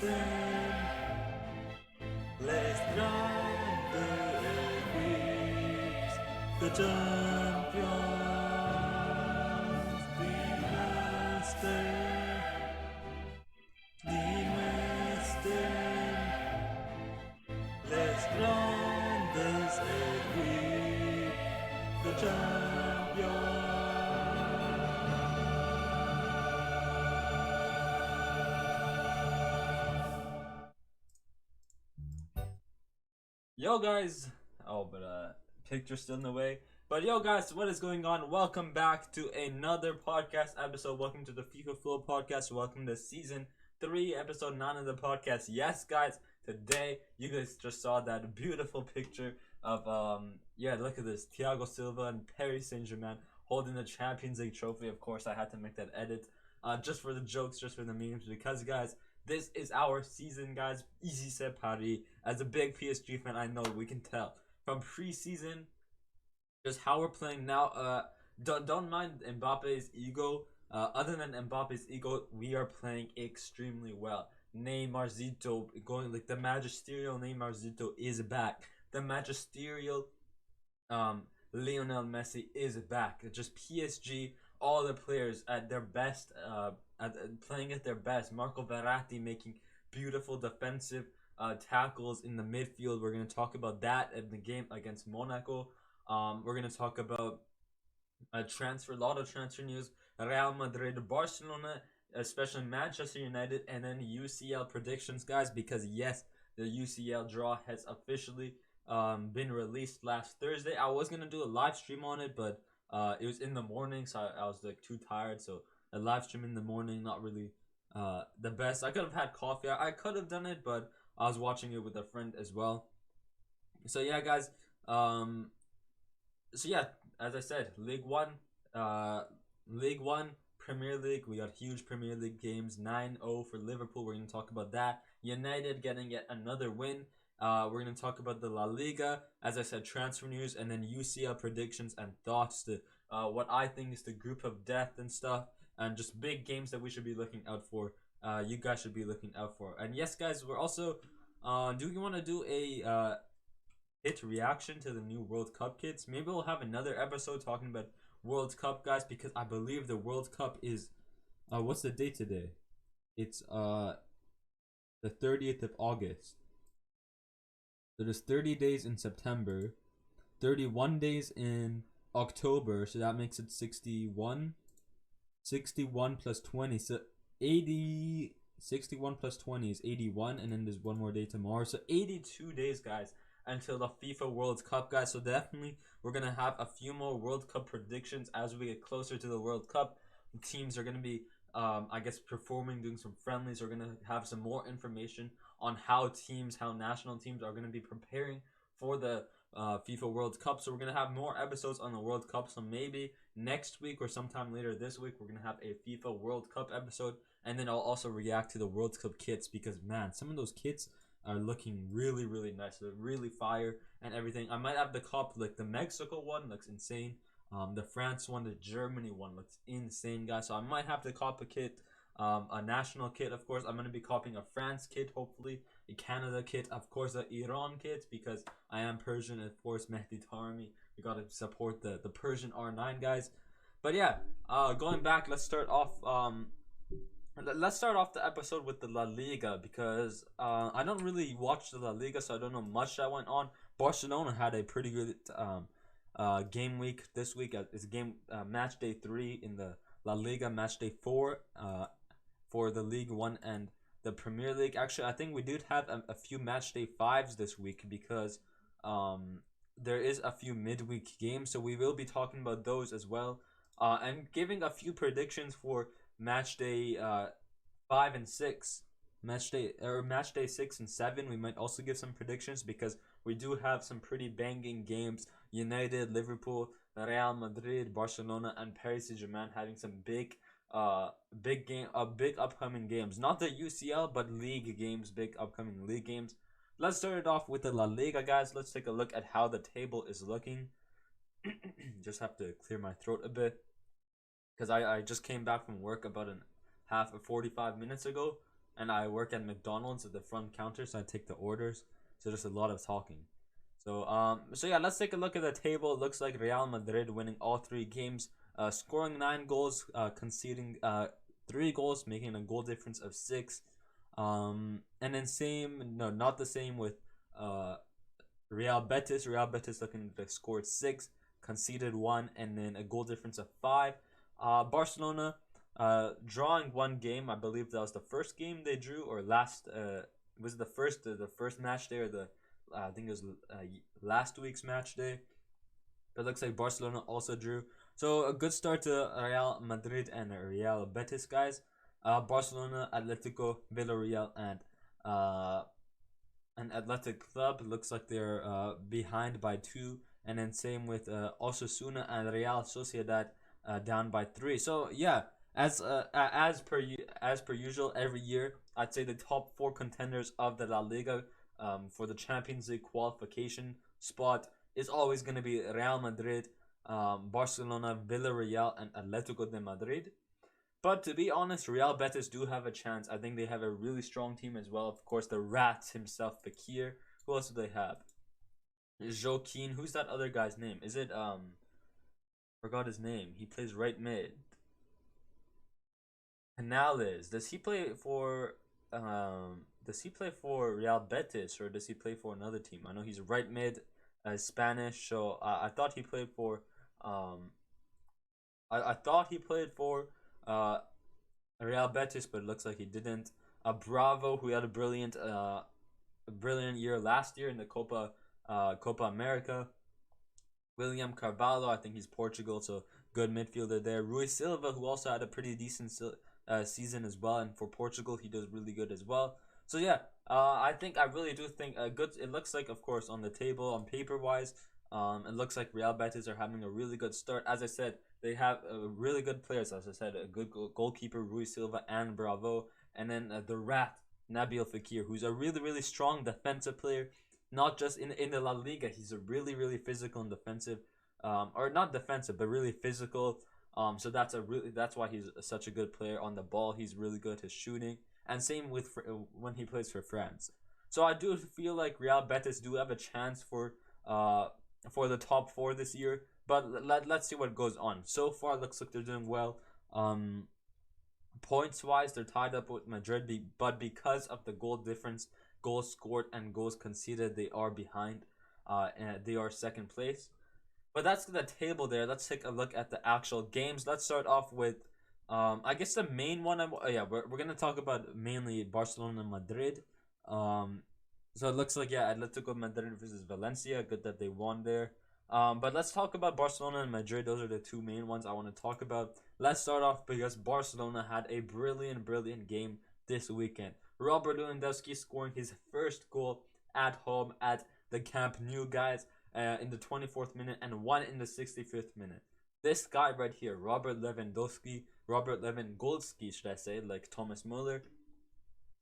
estén les grandes weeks, the champions. Dime estén les grandes week, the champions. Yo guys, picture still in the way. But yo guys, what is going on? Welcome back to another podcast episode. Welcome to the FIFA Flow podcast. Welcome to season 3, episode 9 of the podcast. Yes guys, today you guys just saw that beautiful picture of look at this, Thiago Silva and Paris Saint-Germain holding the Champions League trophy. Of course I had to make that edit just for the jokes, just for the memes, because guys, this is our season, guys. Easy said Paris. As a big PSG fan, I know we can tell from preseason just how we're playing now. Don't mind Mbappe's ego. Other than Mbappe's ego, we are playing extremely well. Neymarzito going like the magisterial Neymarzito is back. The magisterial Lionel Messi is back. Just PSG, all the players at their best, playing at their best. Marco Verratti making beautiful defensive tackles in the midfield. We're going to talk about that in the game against Monaco. We're going to talk about a lot of transfer news. Real Madrid, Barcelona, especially Manchester United, and then UCL predictions, guys, because yes, the UCL draw has officially been released last Thursday. I was going to do a live stream on it, but it was in the morning, so I was like too tired. So a live stream in the morning, not really the best. I could have had coffee. I could have done it, but I was watching it with a friend as well. So yeah, guys. As I said, League One, Premier League. We got huge Premier League games. 9-0 for Liverpool. We're gonna talk about that. United getting yet another win. We're going to talk about the La Liga, as I said, transfer news, and then UCL predictions and thoughts to what I think is the group of death and stuff, and just big games that we should be looking out for. You guys should be looking out for. And yes, guys, we're also, do you want to do a hit reaction to the new World Cup kits? Maybe we'll have another episode talking about World Cup, guys, because I believe the World Cup is, what's the date today? It's the 30th of August. So there's 30 days in September, 31 days in October, so that makes it 61. 61 plus 20, so 80. 61 plus 20 is 81, and then there's one more day tomorrow. So 82 days, guys, until the FIFA World Cup, guys. So definitely we're going to have a few more World Cup predictions as we get closer to the World Cup. Teams are going to be, I guess, performing, doing some friendlies. We're going to have some more information on how national teams are going to be preparing for the FIFA World Cup. So we're going to have more episodes on the World Cup. So maybe next week or sometime later this week, we're going to have a FIFA World Cup episode. And then I'll also react to the World Cup kits, because, man, some of those kits are looking really, really nice. They're really fire and everything. I might have the cop, like the Mexico one looks insane. The France one, the Germany one looks insane, guys. So I might have to cop a kit. A national kit, of course. I'm going to be copying a France kit, hopefully. A Canada kit, of course, the Iran kit, because I am Persian, and of course, Mehdi Taremi. We got to support the Persian R9, guys. But yeah, going back, let's start off the episode with the La Liga, because I don't really watch the La Liga, so I don't know much that went on. Barcelona had a pretty good game week this week. It's game match day 3 in the La Liga, match day 4 for the League One and the Premier League. Actually, I think we did have a few match day 5s this week, because there is a few midweek games, so we will be talking about those as well, and giving a few predictions for match day 5 and 6, match day 6 and 7. We might also give some predictions, because we do have some pretty banging games. United, Liverpool, Real Madrid, Barcelona, and Paris Saint-Germain having some big upcoming games. Not the UCL, but league games, big upcoming league games. Let's start it off with the La Liga, guys. Let's take a look at how the table is looking. Just have to clear my throat a bit, because I just came back from work about 45 minutes ago. and I work at McDonald's at the front counter, so I take the orders. So there's a lot of talking. So yeah, let's take a look at the table. It looks like Real Madrid winning all 3 games, scoring 9 goals, conceding 3 goals, making a goal difference of 6. And then not the same with Real Betis. Real Betis looking to scored 6, conceded 1, and then a goal difference of 5. Barcelona drawing 1 game. I believe that was the first game they drew, or last was it the first match day, or the I think it was last week's match day. But it looks like Barcelona also drew. So a good start to Real Madrid and Real Betis, guys. Barcelona, Atletico, Villarreal, and an Athletic Club. Looks like they're behind by 2, and then same with Osasuna and Real Sociedad down by 3. So yeah, as per usual, every year I'd say the top 4 contenders of the La Liga for the Champions League qualification spot is always going to be Real Madrid, Barcelona, Villarreal, and Atletico de Madrid. But to be honest, Real Betis do have a chance. I think they have a really strong team as well. Of course, the Rats himself, Fakir. Who else do they have? Joaquin. Who's that other guy's name? Is it forgot his name. He plays right mid. Canales. Does he play for Real Betis, or does he play for another team? I know he's right mid, Spanish. So I thought he played for I thought he played for Real Betis, but it looks like he didn't. Bravo, who had a brilliant year last year in the Copa America. William Carvalho, I think he's Portugal, so good midfielder there. Rui Silva, who also had a pretty decent season as well, and for Portugal he does really good as well. So yeah, I really do think a good. It looks like, of course, on the table, on paper wise, it looks like Real Betis are having a really good start. As I said, they have really good players. As I said, a good goalkeeper, Rui Silva, and Bravo, and then the Rat, Nabil Fekir, who's a really strong defensive player. Not just in the La Liga, he's a really physical and defensive, or not defensive, but really physical. So that's why he's such a good player on the ball. He's really good at his shooting, and same with when he plays for France. So I do feel like Real Betis do have a chance for the top 4 this year. But let's see what goes on. So far, it looks like they're doing well. Points wise, they're tied up with Madrid, but because of the goal difference, goals scored and goals conceded, they are behind, and they are second place. But that's the table there. Let's take a look at the actual games. Let's start off with I guess the main one. We're gonna talk about mainly Barcelona and Madrid. So it looks like, yeah, Atletico Madrid versus Valencia. Good that they won there. But let's talk about Barcelona and Madrid. Those are the 2 main ones I want to talk about. Let's start off because Barcelona had a brilliant game this weekend. Robert Lewandowski scoring his first goal at home at the Camp Nou, guys, in the 24th minute, and 1 in the 65th minute. This guy right here, Robert Lewandowski, should I say, like Thomas Muller,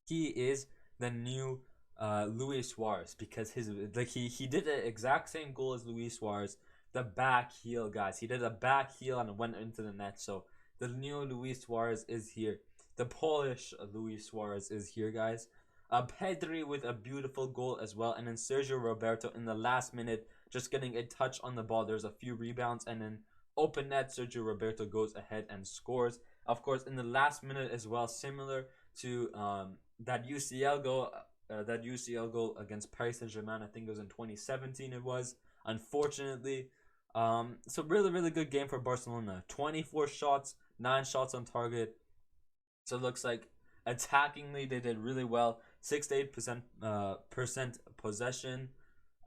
he is the new Luis Suarez, because he did the exact same goal as Luis Suarez, the back heel, guys. He did a back heel and went into the net. So the new Luis Suarez is here. The Polish Luis Suarez is here, guys. Pedri with a beautiful goal as well, and then Sergio Roberto in the last minute just getting a touch on the ball. There's a few rebounds, and then open net, Sergio Roberto goes ahead and scores. Of course, in the last minute as well, similar to that UCL goal against Paris Saint-Germain. I think it was in 2017. It was, unfortunately. So really good game for Barcelona. 24 shots, 9 shots on target. So it looks like attackingly they did really well. 68% possession.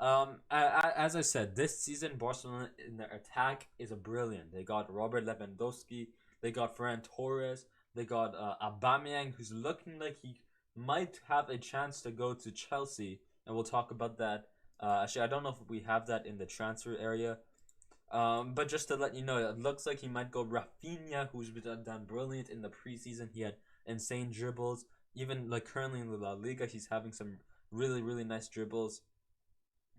As I said, this season Barcelona in their attack is brilliant. They got Robert Lewandowski, they got Ferran Torres, they got Aubameyang, who's looking like he might have a chance to go to Chelsea, and we'll talk about that. Actually, I don't know if we have that in the transfer area. But just to let you know, it looks like he might go. Rafinha, who's done brilliant in the preseason. He had insane dribbles. Even like currently in the La Liga, he's having some really nice dribbles.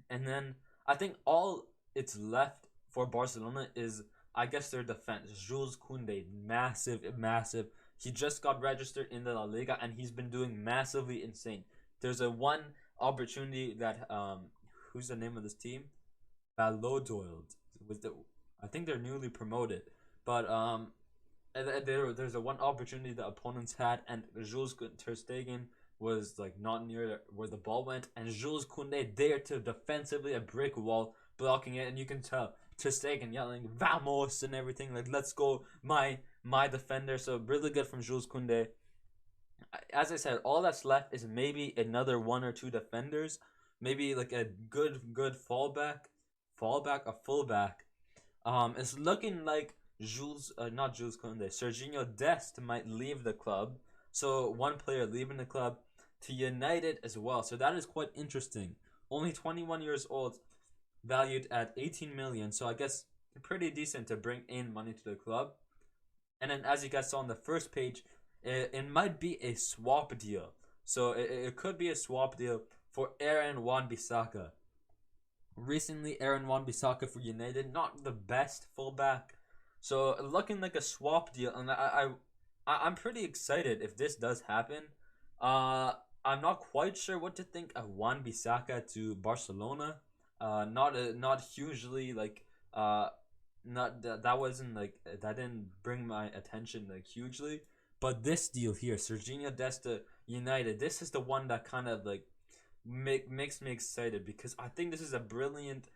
And then I think all it's left for Barcelona is, I guess, their defense. Jules Koundé, massive He just got registered in the La Liga, and he's been doing massively insane. There's a one opportunity that who's the name of this team? Valladolid with the I think they're newly promoted, but there's a one opportunity the opponents had, and Jules Ter Stegen was like not near where the ball went, and Jules Koundé there to defensively a brick wall blocking it, and you can tell Ter Stegen yelling "Vamos" and everything like "Let's go, my defender." So really good from Jules Koundé. As I said, all that's left is maybe another one or two defenders, maybe like a good a fullback. It's looking like not Jules Koundé, Serginho Dest might leave the club. So one player leaving the club to United as well. So that is quite interesting. Only 21 years old, valued at 18 million. So I guess pretty decent to bring in money to the club. And then as you guys saw on the first page, it might be a swap deal. So it could be a swap deal for Aaron Wan-Bissaka. Recently, Aaron Wan-Bissaka for United, not the best fullback. So looking like a swap deal, and I'm pretty excited if this does happen. I'm not quite sure what to think of Wan-Bissaka to Barcelona. Not hugely like not that wasn't like that didn't bring my attention like hugely. But this deal here, Serginho Dest United, this is the one that kind of like makes me excited, because I think this is a brilliant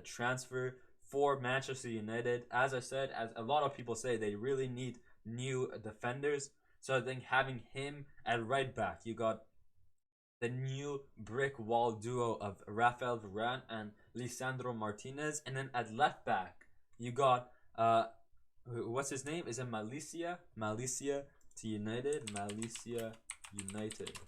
transfer for Manchester United. As I said, as a lot of people say, they really need new defenders. So I think having him at right back, you got the new brick wall duo of Rafael Varane and Lisandro Martinez, and then at left back you got what's his name? Is it Malicia? Malicia to United. Malicia United.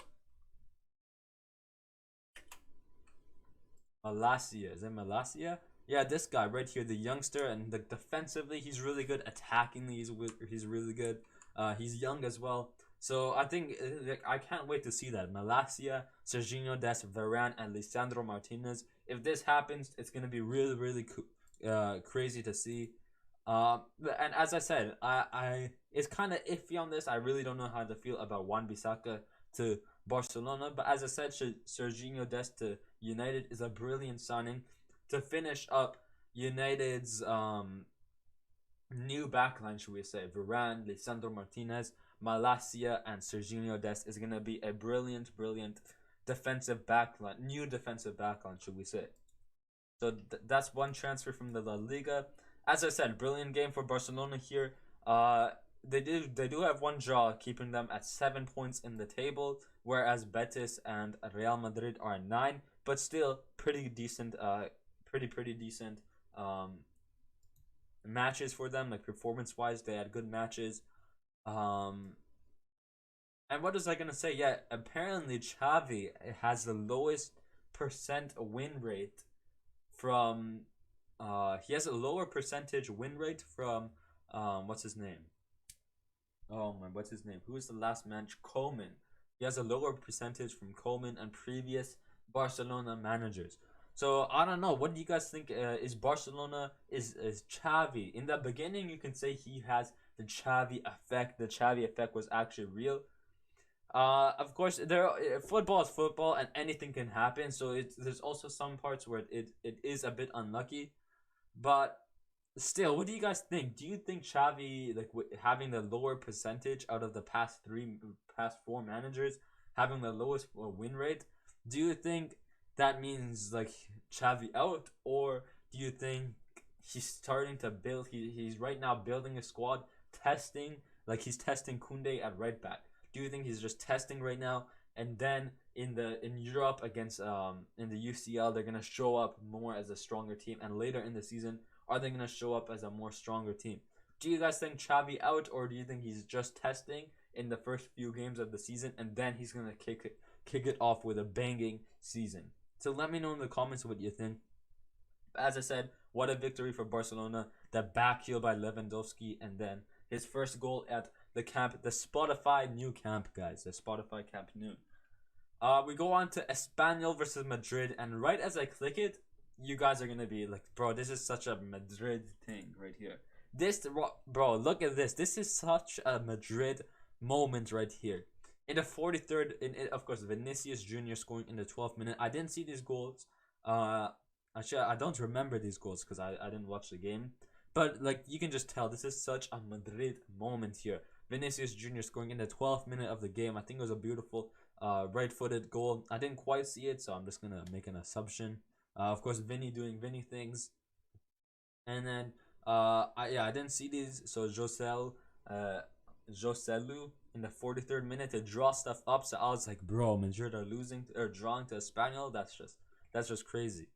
Malacia. Is it Malacia? Yeah, this guy right here, the youngster, and the defensively he's really good. Attackingly, he's really good. He's young as well. So I think I can't wait to see that. Malacia, Serginho Dest, Varane, and Lisandro Martinez. If this happens, it's gonna be really crazy to see. And as I said, I it's kind of iffy on this. I really don't know how to feel about Wan-Bissaka to Barcelona, but as I said, Serginho Dest to United is a brilliant signing to finish up United's new backline, should we say. Varane, Lisandro Martinez, Malacia, and Serginho Dest is gonna be a brilliant defensive backline, new defensive backline, should we say. So that's one transfer from the La Liga. As I said, brilliant game for Barcelona here. They do have one draw, keeping them at 7 points in the table, whereas Betis and Real Madrid are at 9. But still, pretty decent. Pretty decent matches for them, like performance-wise. They had good matches. And what was I gonna say? Yeah, apparently Xavi has the lowest percent win rate from. He has a lower percentage win rate from what's his name? Oh my, what's his name? Who is the last man? Coleman. He has a lower percentage from Coleman and previous Barcelona managers. So I don't know. What do you guys think? Is Barcelona is Xavi? In the beginning, you can say he has the Xavi effect. The Xavi effect was actually real. Of course, football is football, and anything can happen. So there's also some parts where it is a bit unlucky. But still, what do you guys think? Do you think Xavi, like having the lower percentage out of the past 4 managers, having the lowest win rate, do you think that means like Xavi out, or do you think he's starting to build? He's right now building a squad, testing, like he's testing Koundé at right back. Do you think he's just testing right now, and then in Europe against in the UCL they're gonna show up more as a stronger team, and later in the season are they gonna show up as a more stronger team? Do you guys think Xavi out, or do you think he's just testing in the first few games of the season, and then he's gonna kick it off with a banging season? So let me know in the comments what you think. As I said, what a victory for Barcelona. The back heel by Lewandowski, and then his first goal at the camp, the Spotify new camp, guys. The Spotify Camp Nou. We go on to Espanyol versus Madrid, and right as I click it, you guys are gonna be like, bro, this is such a Madrid thing right here. This, bro, look at this. This is such a Madrid moment right here. In the 43rd, of course, Vinicius Jr. scoring in the 12th minute. I didn't see these goals. Actually, I don't remember these goals because I didn't watch the game. But like you can just tell, this is such a Madrid moment here. Vinicius Jr. scoring in the 12th minute of the game. I think it was a beautiful right-footed goal. I didn't quite see it, so I'm just gonna make an assumption. Of course, Vinny doing Vinny things, and then I didn't see these. So Joselu in the 43rd minute to draw stuff up. So I was like, bro, Madrid are losing or drawing to Espanyol. That's just crazy.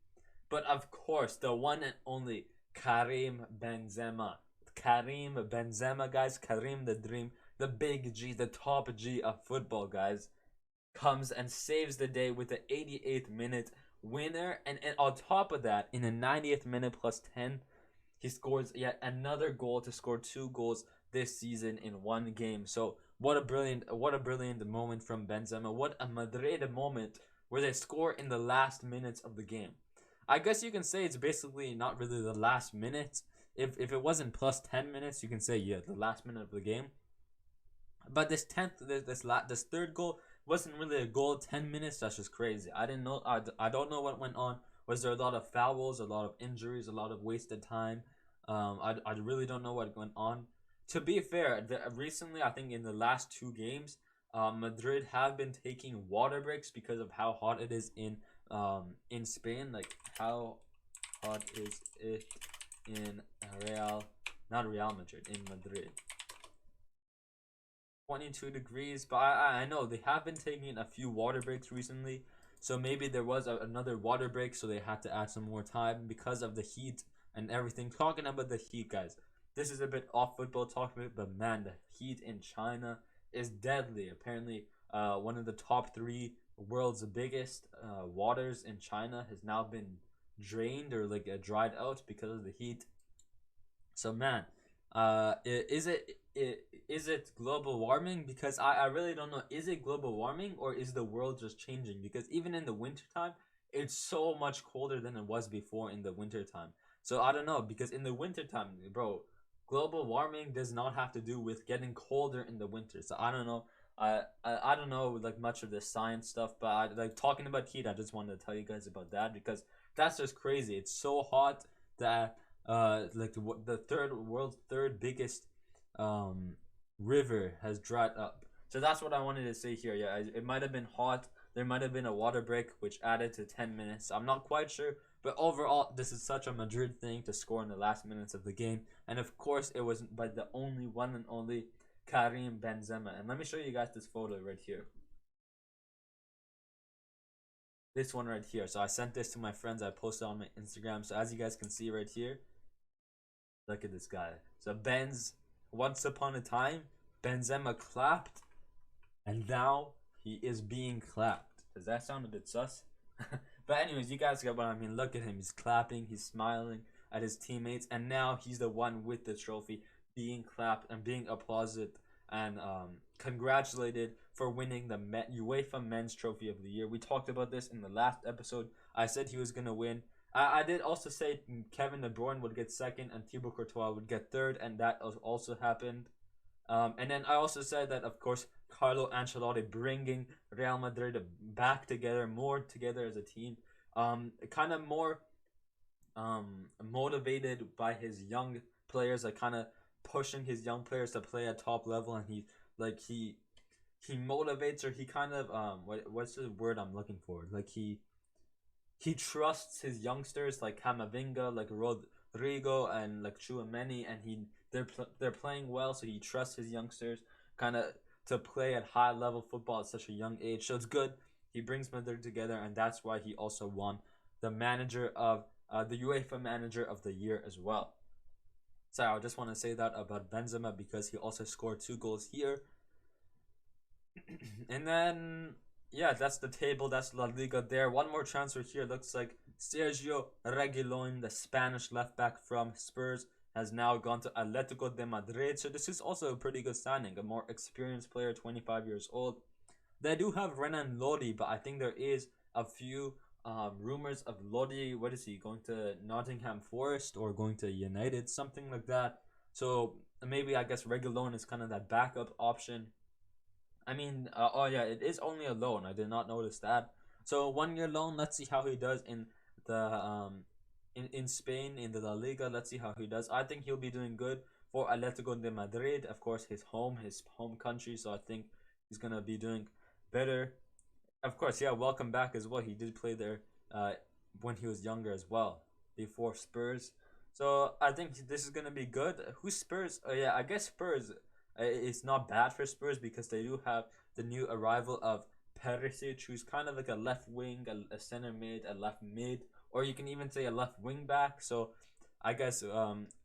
But of course, the one and only Karim Benzema. Karim Benzema, guys. Karim the Dream, the big G, the top G of football, guys, comes and saves the day with the 88th minute winner. And on top of that, in the 90th minute plus 10, he scores yet another goal to score 2 goals this season in one game. So what a brilliant moment from Benzema. What a Madrid moment where they score in the last minutes of the game. I guess you can say it's basically not really the last minute. If it wasn't plus 10 minutes, you can say, yeah, the last minute of the game. But this third goal wasn't really a goal. 10 minutes, that's just crazy. I didn't know. I don't know what went on. Was there a lot of fouls, a lot of injuries, a lot of wasted time? I really don't know what went on. To be fair, recently, I think in the last 2 games, Madrid have been taking water breaks because of how hot it is in Spain. Like, how hot is it in not Real Madrid, in Madrid? 22 degrees, but I know they have been taking a few water breaks recently. So maybe there was another water break, so they had to add some more time because of the heat and everything. Talking about the heat, guys, this is a bit off football talk, but man, the heat in China is deadly. Apparently, one of the top 3 world's biggest waters in China has now been drained or like dried out because of the heat. So man, is it global warming? Because I really don't know. Is it global warming or is the world just changing? Because even in the wintertime, it's so much colder than it was before in the wintertime. So I don't know, because in the wintertime, bro, global warming does not have to do with getting colder in the winter. So I don't know. I don't know like much of the science stuff, but like talking about heat, I just wanted to tell you guys about that because that's just crazy. It's so hot that like the world's third biggest river has dried up. So that's what I wanted to say here. Yeah, it might have been hot. There might have been a water break which added to 10 minutes. I'm not quite sure, but overall, this is such a Madrid thing to score in the last minutes of the game. And of course, it was by the only one and only Karim Benzema. And let me show you guys this photo right here. This one right here. So I sent this to my friends. I posted on my Instagram. So as you guys can see right here, look at this guy. So once upon a time, Benzema clapped, and now he is being clapped. Does that sound a bit sus? But anyways, you guys get what I mean. Look at him. He's clapping. He's smiling at his teammates. And now he's the one with the trophy being clapped and being applauded and congratulated for winning the UEFA Men's Trophy of the Year. We talked about this in the last episode. I said he was going to win. I did also say Kevin De Bruyne would get second and Thibaut Courtois would get third. And that also happened. And then I also said that, of course, Carlo Ancelotti bringing Real Madrid back together, more together as a team, kind of more motivated by his young players, like kind of pushing his young players to play at top level, and he motivates, or he kind of what's the word I'm looking for? Like he trusts his youngsters like Camavinga, like Rodrigo, and like Chouameni, and they're playing well, so he trusts his youngsters kind of to play at high level football at such a young age. So it's good. He brings Madrid together, and that's why he also won the UEFA Manager of the Year as well. So I just want to say that about Benzema because he also scored 2 goals here. And then yeah, that's the table. That's La Liga there. One more transfer here. Looks like Sergio Reguilón, the Spanish left back from Spurs, has now gone to Atletico de Madrid. So this is also a pretty good signing. A more experienced player, 25 years old. They do have Renan Lodi, but I think there is a few rumors of Lodi. What is he, going to Nottingham Forest or going to United? Something like that. So maybe I guess Reguilon is kind of that backup option. I mean, oh yeah, it is only a loan. I did not notice that. So 1 year loan. Let's see how he does in in Spain in the La Liga. Let's see how he does. I think he'll be doing good for Atletico de Madrid. Of course, his home country. So I think he's gonna be doing better. Of course, yeah. Welcome back as well. He did play there when he was younger as well, before Spurs. So I think this is gonna be good. Who's Spurs? Oh yeah, I guess Spurs. It's not bad for Spurs because they do have the new arrival of Perisic, who's kind of like a left wing, a center mid, a left mid, or you can even say a left wing back. So I guess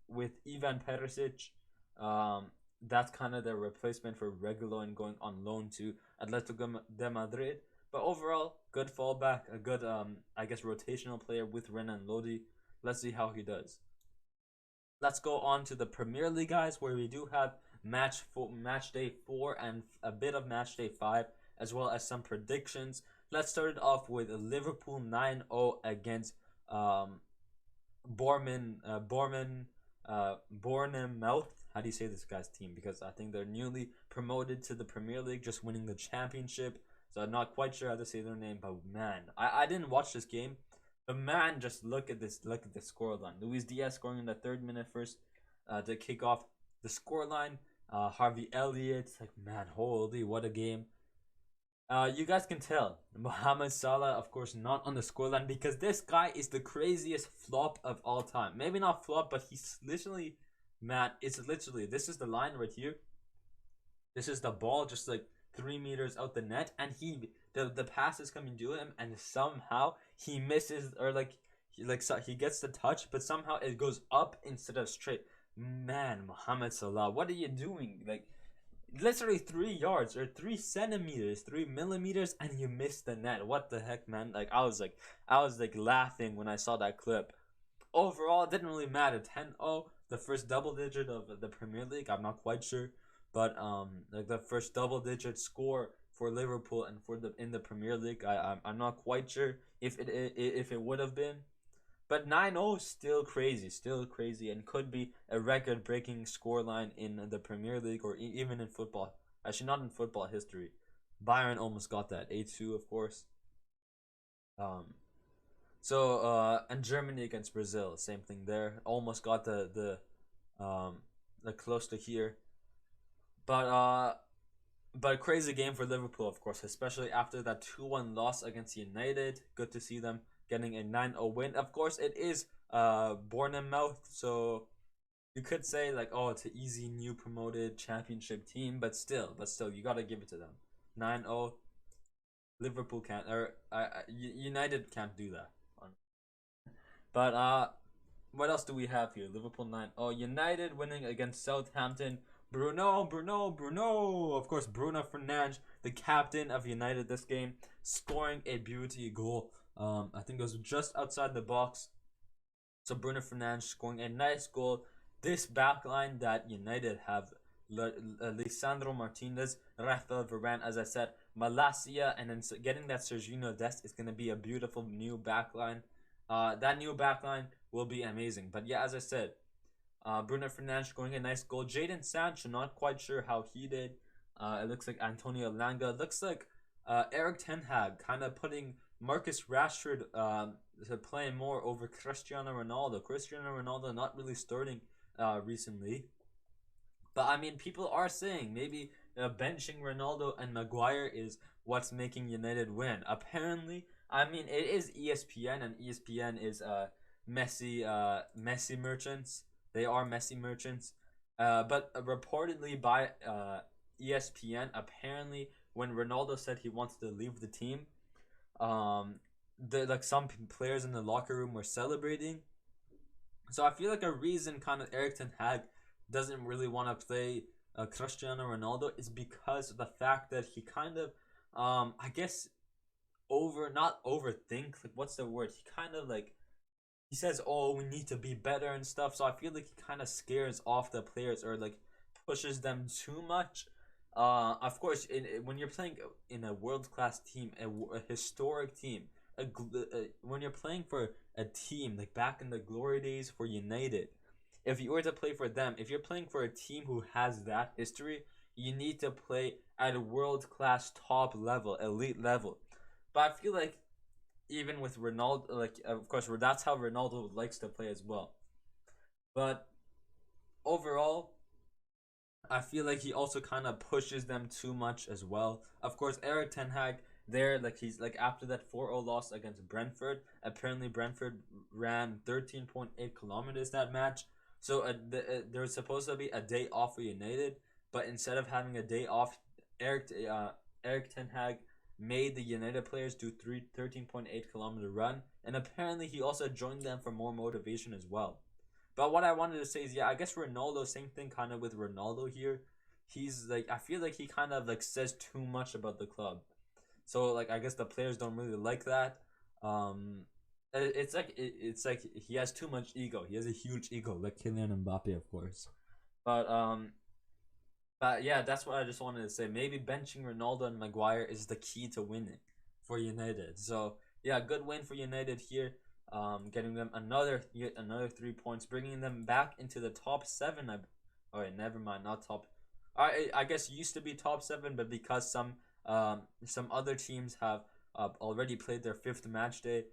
with Ivan Perisic, um, that's kind of the replacement for Reguilon going on loan to Atletico de Madrid. But overall, good fallback, a good I guess rotational player with Renan Lodi. Let's see how he does. Let's go on to the Premier League, guys, where we do have match day 4 and a bit of match day 5, as well as some predictions. Let's start it off with Liverpool 9-0 against Bournemouth. Bournemouth. How do you say this guy's team? Because I think they're newly promoted to the Premier League, just winning the championship. So I'm not quite sure how to say their name, but man, I didn't watch this game. But man, just look at this. Look at the scoreline. Luis Diaz scoring in the 3rd minute first to kick off the scoreline. Harvey Elliott, like man, holy what a game. You guys can tell Mohamed Salah, of course, not on the scoreline because this guy is the craziest flop of all time. Maybe not flop, but he's literally, man, it's literally, this is the line right here. This is the ball just like 3 meters out the net, and the pass is coming to him, and somehow he misses, or he gets the touch, but somehow it goes up instead of straight. Man, Mohamed Salah, what are you doing? Like literally 3 yards or 3 centimeters, 3 millimeters, and you missed the net. What the heck, man? I was like laughing when I saw that clip. Overall, it didn't really matter. 10-0, the first double digit of the Premier League. I'm not quite sure, but like the first double digit score for Liverpool and for the in the Premier League. I'm not quite sure if it would have been. But 9-0 still crazy, and could be a record-breaking scoreline in the Premier League or even in football. Actually, not in football history. Bayern almost got that 8-2, of course. Um, and Germany against Brazil, same thing there. Almost got the close to here, but crazy game for Liverpool, of course, especially after that 2-1 loss against United. Good to see them getting a 9-0 win. Of course, it is Bournemouth, so you could say like, oh, it's an easy new promoted championship team, but still, you gotta give it to them. 9-0. Liverpool can't, or United can't do that. But what else do we have here? Liverpool 9-0. United winning against Southampton. Bruno. Of course, Bruno Fernandes, the captain of United this game, scoring a beauty goal. I think it was just outside the box. So Bruno Fernandes scoring a nice goal. This backline that United have, Lisandro Martinez, Rafael Varane, as I said, Malacia, and then getting that Serginho Dest is going to be a beautiful new backline. That new backline will be amazing. But yeah, as I said, Bruno Fernandes scoring a nice goal. Jadon Sancho, not quite sure how he did. It looks like Antonio Langa. It looks like Eric Ten Hag kind of putting Marcus Rashford to play more over Cristiano Ronaldo. Cristiano Ronaldo not really starting recently. But I mean, people are saying maybe benching Ronaldo and Maguire is what's making United win. Apparently, I mean, it is ESPN, and ESPN is Messi merchants. They are Messi merchants. But reportedly by ESPN, apparently when Ronaldo said he wants to leave the team, some players in the locker room were celebrating. So I feel like a reason kind of Erik ten Hag doesn't really want to play Cristiano Ronaldo is because of the fact that he kind of, I guess, not overthink. Like, what's the word? He kind of like, he says, "Oh, we need to be better" and stuff. So I feel like he kind of scares off the players or like pushes them too much. Of course, when you're playing in a world-class team, a historic team, when you're playing for a team like back in the glory days for United, if you were to play for them, if you're playing for a team who has that history, you need to play at a world class top level, elite level. But I feel like even with Ronaldo, like of course that's how Ronaldo likes to play as well. But overall, I feel like he also kind of pushes them too much as well. Of course, Eric Ten Hag there, like he's like after that 4-0 loss against Brentford. Apparently, Brentford ran 13.8 kilometers that match. So there was supposed to be a day off for United, but instead of having a day off, Eric Ten Hag made the United players do 13.8 kilometer run, and apparently he also joined them for more motivation as well. But what I wanted to say is, yeah, I guess Ronaldo, same thing kind of with Ronaldo here. He's like, I feel like he kind of like says too much about the club. So like, I guess the players don't really like that. Um, it's like he has too much ego. He has a huge ego, like Kylian Mbappe, of course. But yeah, that's what I just wanted to say. Maybe benching Ronaldo and Maguire is the key to winning for United. So yeah, good win for United here. Getting them yet another 3 points, bringing them back into the top seven. Oh wait, never mind, not top. I guess used to be top seven, but because some other teams have already played their fifth match day,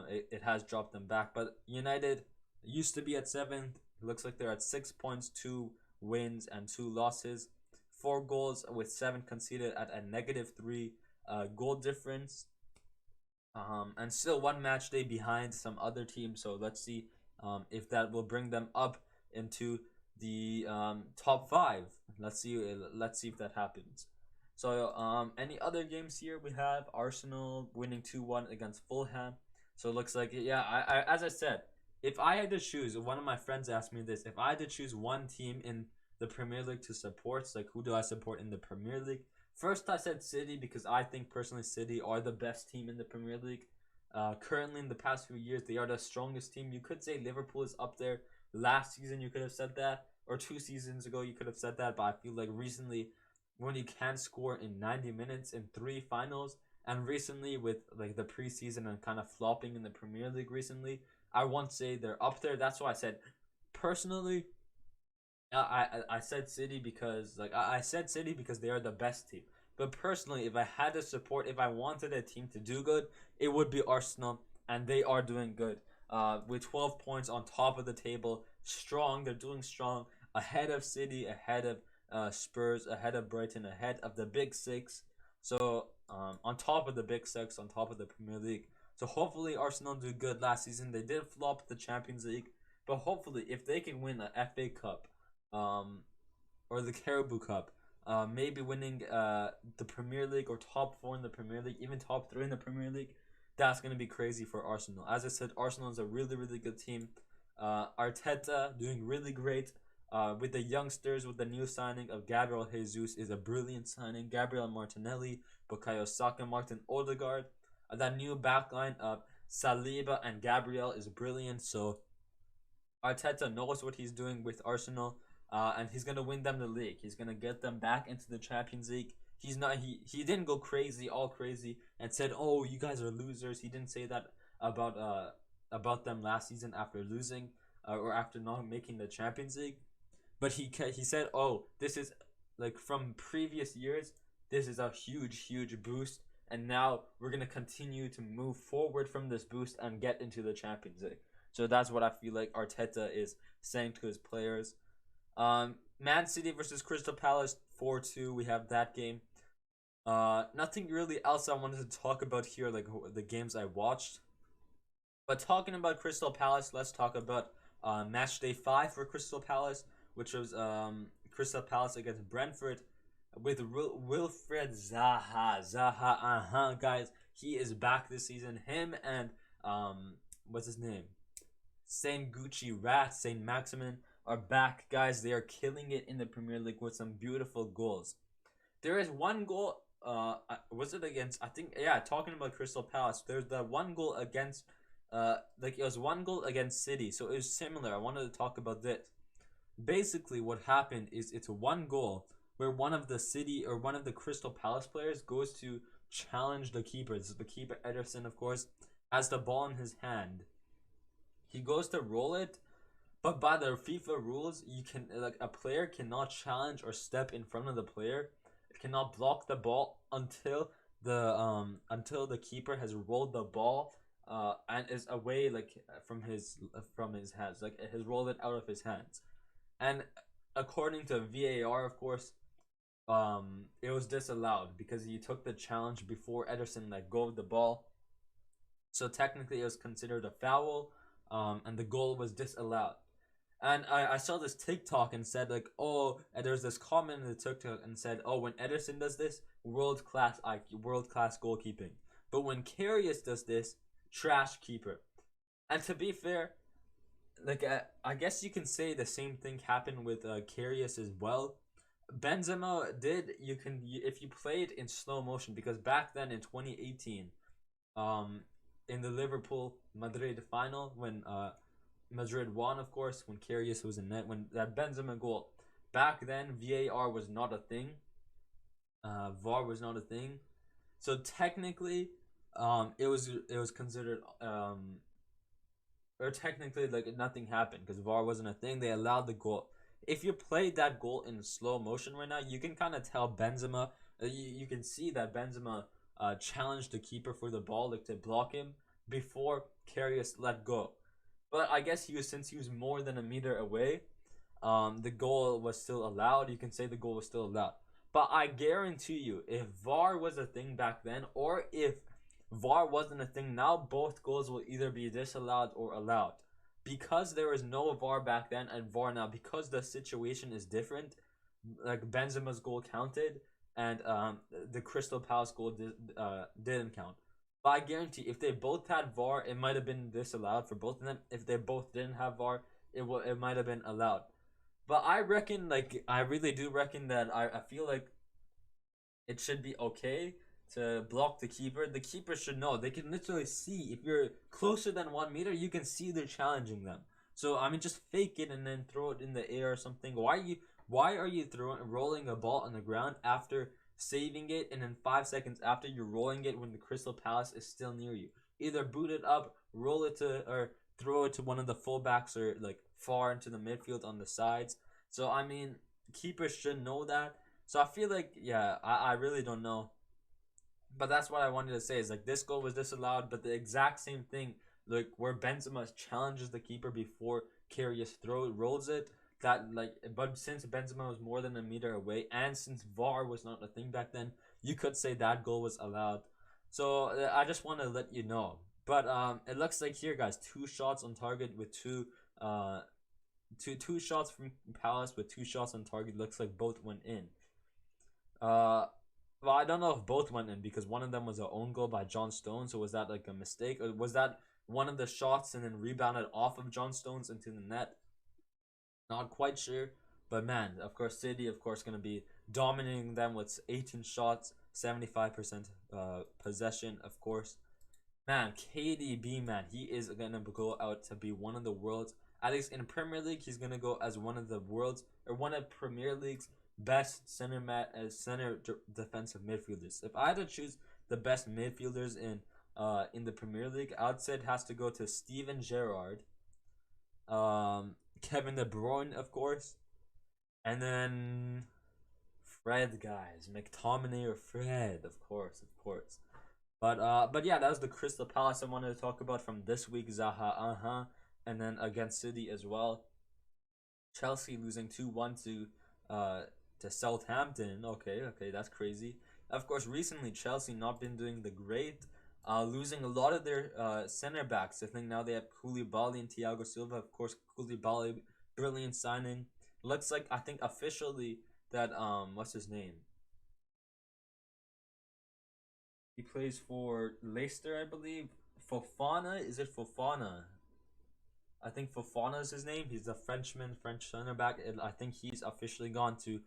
it has dropped them back. But United used to be at seventh. It looks like they're at 6 points, 2 wins and 2 losses, 4 goals with 7 conceded at a -3 goal difference. And still one match day behind some other teams. So let's see if that will bring them up into the top 5. Let's see if that happens. So any other games here? We have Arsenal winning 2-1 against Fulham. So it looks like, yeah, I as I said, if I had to choose, one of my friends asked me this, if I had to choose one team in the Premier League to support, like who do I support in the Premier League? First, I said City because I think personally City are the best team in the Premier League. Currently, in the past few years, they are the strongest team. You could say Liverpool is up there. Last season, you could have said that, or 2 seasons ago, you could have said that. But I feel like recently, when you can score in 90 minutes in 3 finals, and recently with like the preseason and kind of flopping in the Premier League recently, I won't say they're up there. That's why I said personally I said City because I said City because they are the best team. But personally, if I had to support, if I wanted a team to do good, it would be Arsenal, and they are doing good. With 12 points on top of the table, strong. They're doing strong, ahead of City, ahead of Spurs, ahead of Brighton, ahead of the Big Six. So on top of the Big Six, on top of the Premier League. So hopefully Arsenal do good last season. They did flop the Champions League, but hopefully if they can win the FA Cup, or the Caribou Cup, maybe winning the Premier League or top 4 in the Premier League, even top 3 in the Premier League, that's going to be crazy for Arsenal. As I said, Arsenal is a really, really good team. Arteta doing really great with the youngsters, with the new signing of Gabriel Jesus is a brilliant signing. Gabriel Martinelli, Bukayo Saka, Martin Odegaard. That new backline of Saliba and Gabriel is brilliant. So Arteta knows what he's doing with Arsenal. And he's gonna win them the league. He's gonna get them back into the Champions League. He didn't go all crazy and said, "Oh, you guys are losers." He didn't say that about them last season after losing or after not making the Champions League. But he said, "Oh, this is like from previous years. This is a huge boost, and now we're gonna continue to move forward from this boost and get into the Champions League." So that's what I feel like Arteta is saying to his players. Man City versus Crystal Palace 4-2. We have that game. Nothing really else I wanted to talk about here, like the games I watched. But talking about Crystal Palace, let's talk about match day 5 for Crystal Palace, which was Crystal Palace against Brentford with Wilfred Zaha. Guys, he is back this season. Him and what's his name? Saint Maximin are back, guys. They are killing it in the Premier League with some beautiful goals. There is one goal. Was it against? I think, yeah. Talking about Crystal Palace, there's the one goal against. Like it was one goal against City, so it was similar. I wanted to talk about this. Basically, what happened is it's one goal where one of the Crystal Palace players goes to challenge the keeper. This is the keeper, Ederson, of course, has the ball in his hand. He goes to roll it, But by the FIFA rules, you can like a player cannot challenge or step in front of the player. It cannot block the ball until the keeper has rolled the ball and is away like from his hands, like it has rolled it out of his hands. And according to VAR, of course, it was disallowed because he took the challenge before Ederson let go of the ball. So technically, it was considered a foul, and the goal was disallowed. And I saw this TikTok and said like, oh, and there's this comment in the TikTok and said, oh, when Ederson does this, world class IQ, world class goalkeeping. But when Karius does this, trash keeper. And to be fair, like I guess you can say the same thing happened with Karius as well. Benzema did. If you played in slow motion, because back then in 2018, um, in the Liverpool Madrid final when Madrid won, of course, when Karius was in net, when that Benzema goal. Back then, VAR was not a thing. VAR was not a thing. So technically, it was considered or technically like nothing happened because VAR wasn't a thing. They allowed the goal. If you played that goal in slow motion right now, you can kind of tell Benzema. You can see that Benzema challenged the keeper for the ball, like to block him before Karius let go. But I guess since he was more than a meter away, the goal was still allowed. You can say the goal was still allowed. But I guarantee you, if VAR was a thing back then, or if VAR wasn't a thing now, both goals will either be disallowed or allowed. Because there was no VAR back then and VAR now, because the situation is different, like Benzema's goal counted and the Crystal Palace goal didn't count. But I guarantee if they both had VAR, it might have been disallowed for both of them. If they both didn't have VAR, it might have been allowed. But I reckon, like, I really do reckon that I feel like it should be okay to block the keeper. The keeper should know. They can literally see. If you're closer than 1 meter, you can see they're challenging them. So I mean, just fake it and then throw it in the air or something. Why are you rolling a ball on the ground after saving it, and then 5 seconds after you're rolling it when the Crystal Palace is still near you? Either boot it up, roll it to, or throw it to one of the fullbacks, or like far into the midfield on the sides. So I mean, keepers should know that. So I feel like, yeah, I really don't know. But that's what I wanted to say is like this goal was disallowed, but the exact same thing, like where Benzema challenges the keeper before Karius rolls it. That like, but since Benzema was more than a meter away, and since VAR was not a thing back then, you could say that goal was allowed. So I just want to let you know. But it looks like here, guys, 2 shots on target with two shots from Palace with 2 shots on target. Looks like both went in. Well, I don't know if both went in because one of them was an own goal by John Stones. So was that like a mistake, or was that one of the shots and then rebounded off of John Stones into the net? Not quite sure. But man, of course, City, of course, going to be dominating them with 18 shots, 75% possession, of course. Man, KDB, man, he is going to go out to be one of the world's, at least in Premier League, he's going to go as one of the world's, or one of Premier League's best center defensive midfielders. If I had to choose the best midfielders in the Premier League, I would say it has to go to Steven Gerrard, Kevin De Bruyne, of course, and then Fred, guys, McTominay or Fred, of course. But yeah, that was the Crystal Palace I wanted to talk about from this week. Zaha, and then against City as well. Chelsea losing 2-1 to Southampton. Okay, that's crazy. Of course, recently Chelsea not been doing the great, losing a lot of their center backs. I think now they have Koulibaly and Thiago Silva. Of course, Koulibaly, brilliant signing. Looks like, I think officially that what's his name? He plays for Leicester, I believe. Fofana, is it Fofana? I think Fofana is his name. He's a Frenchman, French center back. And I think he's officially gone to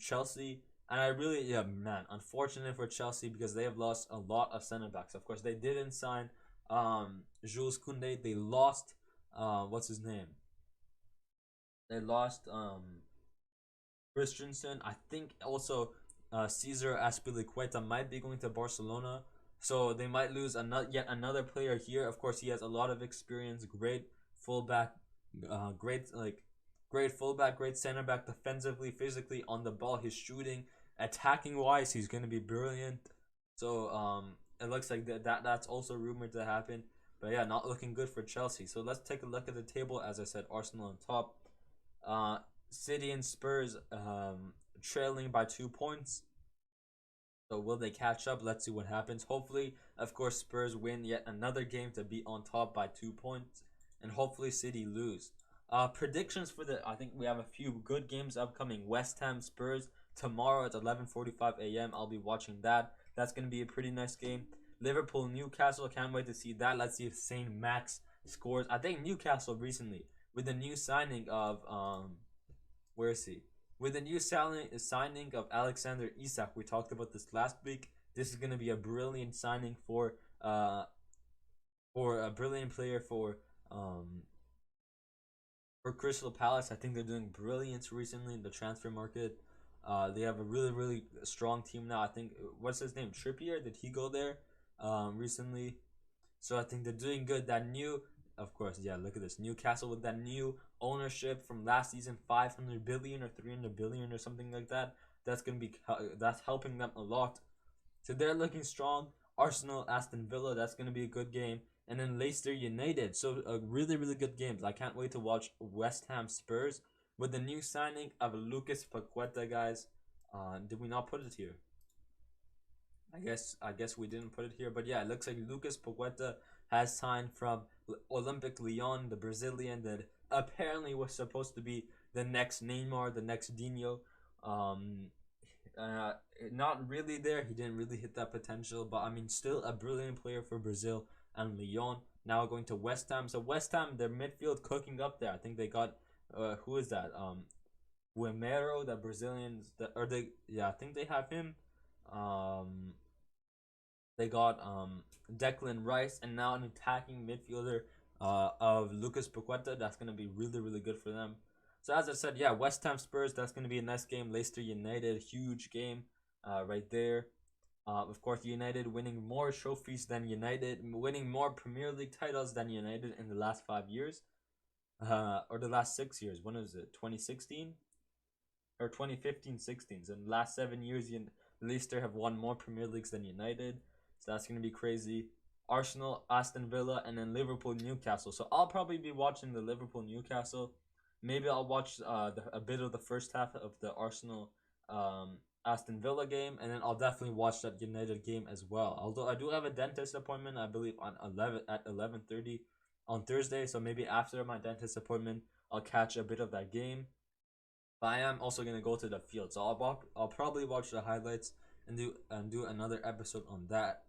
Chelsea. And I really, yeah, man, unfortunate for Chelsea because they have lost a lot of center backs. Of course, they didn't sign Jules Koundé. They lost, what's his name? They lost Christensen. I think also Cesar Azpilicueta might be going to Barcelona. So they might lose yet another player here. Of course, he has a lot of experience, great fullback, Great fullback, great center back, defensively, physically on the ball. He's shooting, attacking wise, he's gonna be brilliant. So it looks like that's also rumored to happen. But yeah, not looking good for Chelsea. So let's take a look at the table. As I said, Arsenal on top. Uh, City and Spurs trailing by 2 points. So will they catch up? Let's see what happens. Hopefully, of course, Spurs win yet another game to be on top by 2 points, and hopefully City lose. Predictions for I think we have a few good games upcoming. West Ham Spurs tomorrow at 11:45 a.m. I'll be watching that. That's gonna be a pretty nice game. Liverpool Newcastle, can't wait to see that. Let's see if Saint Max scores. I think Newcastle recently with the new signing of where is he? With the new signing of Alexander Isak, we talked about this last week. This is gonna be a brilliant signing for a brilliant player for Crystal Palace. I think they're doing brilliant recently in the transfer market. They have a really strong team now. I think what's his name, Trippier? Did he go there recently? So I think they're doing good. That new, of course, yeah. Look at this Newcastle with that new ownership from last season, 500 billion or 300 billion or something like that. That's helping them a lot. So they're looking strong. Arsenal, Aston Villa, that's gonna be a good game. And then Leicester United. So a really good games. I can't wait to watch West Ham Spurs with the new signing of Lucas Paqueta, guys. Did we not put it here? I guess we didn't put it here, but yeah, it looks like Lucas Paqueta has signed from Olympic Lyon, the Brazilian that apparently was supposed to be the next Neymar, the next Dino. Um, Not really there. He didn't really hit that potential, but I mean, still a brilliant player for Brazil and Lyon. Now going to West Ham. So West Ham, their midfield cooking up there. I think they got who is that? Guimero, the Brazilians. I think they have him. Um, they got Declan Rice, and now an attacking midfielder of Lucas Paqueta. That's gonna be really good for them. So as I said, yeah, West Ham Spurs. That's gonna be a nice game. Leicester United, huge game, right there. Of course, United winning more trophies than United, winning more Premier League titles than United in the last 5 years, or the last 6 years. When was it? 2016 or 2015-16. So in the last 7 years, Leicester have won more Premier Leagues than United. So that's gonna be crazy. Arsenal, Aston Villa, and then Liverpool, Newcastle. So I'll probably be watching the Liverpool, Newcastle. Maybe I'll watch a bit of the first half of the Arsenal Aston Villa game, and then I'll definitely watch that United game as well. Although I do have a dentist appointment, I believe on 11:30 on Thursday. So maybe after my dentist appointment, I'll catch a bit of that game. But I am also gonna go to the field, so I'll probably watch the highlights and do another episode on that.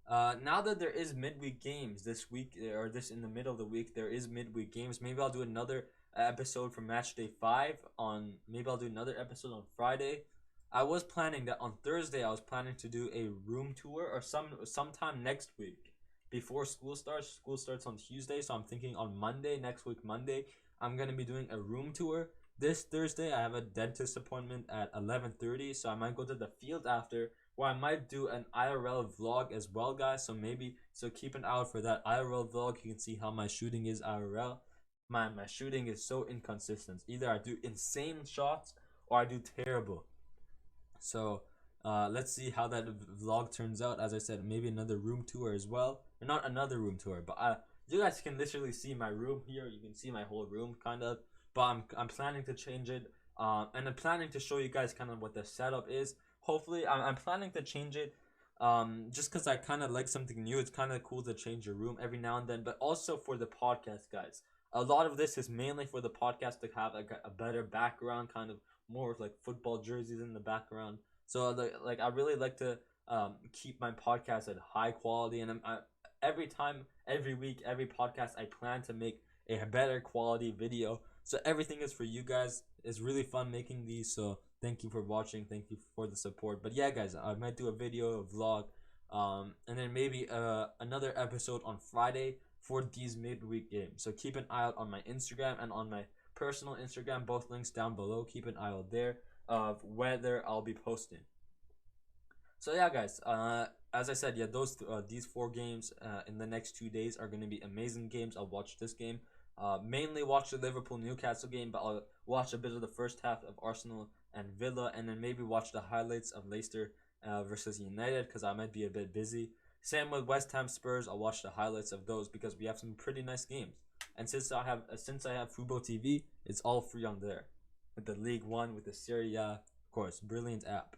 Now that there is midweek games this week, or this in the middle of the week, there is midweek games. Maybe I'll do another episode for matchday 5 on. Maybe I'll do another episode on Friday. I was planning that on Thursday. I was planning to do a room tour, or sometime next week before school starts. School starts on Tuesday, so I'm thinking on Monday, next week Monday, I'm gonna be doing a room tour. This Thursday, I have a dentist appointment at 11:30, so I might go to the field after, or I might do an IRL vlog as well, guys. So keep an eye out for that IRL vlog. You can see how my shooting is IRL. My shooting is so inconsistent. Either I do insane shots or I do terrible. So let's see how that vlog turns out. As I said, maybe another room tour as well. Or not another room tour, but you guys can literally see my room here. You can see my whole room kind of. But I'm planning to change it, and I'm planning to show you guys kind of what the setup is. Hopefully, I'm planning to change it, just because I kind of like something new. It's kind of cool to change your room every now and then, but also for the podcast, guys. A lot of this is mainly for the podcast to have a better background, kind of more like football jerseys in the background. So like I really like to keep my podcast at high quality, and every week, every podcast, I plan to make a better quality video. So everything is for you guys. It's really fun making these. So thank you for watching. Thank you for the support. But yeah, guys, I might do a video, a vlog, and then maybe another episode on Friday for these midweek games. So keep an eye out on my Instagram and on my personal Instagram. Both links down below. Keep an eye out there of whether I'll be posting. So yeah, guys. As I said, yeah, these 4 games in the next 2 days are gonna be amazing games. I'll watch this game. Mainly watch the Liverpool Newcastle game, but I'll watch a bit of the first half of Arsenal and Villa, and then maybe watch the highlights of Leicester versus United because I might be a bit busy. Same with West Ham Spurs. I'll watch the highlights of those because we have some pretty nice games. And since I have Fubo TV, it's all free on there with the League One, with the Serie A, of course, brilliant app.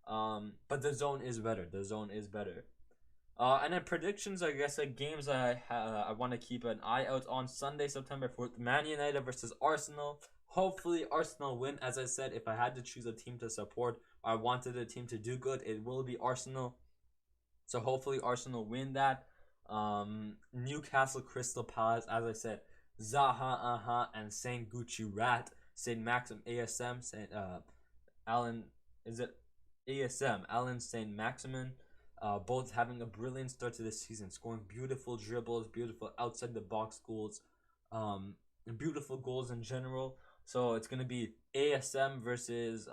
But the Zone is better. The Zone is better. And then predictions, I guess, like games I want to keep an eye out on. Sunday, September 4th, Man United versus Arsenal. Hopefully, Arsenal win. As I said, if I had to choose a team to support, I wanted a team to do good, it will be Arsenal. So hopefully, Arsenal win that. Newcastle Crystal Palace, as I said, Zaha and Saint Gucci Rat, Saint Maxim ASM, Saint Alan, is it ASM Alan Saint Maximin, both having a brilliant start to this season, scoring beautiful dribbles, beautiful outside the box goals, and beautiful goals in general. So it's gonna be ASM versus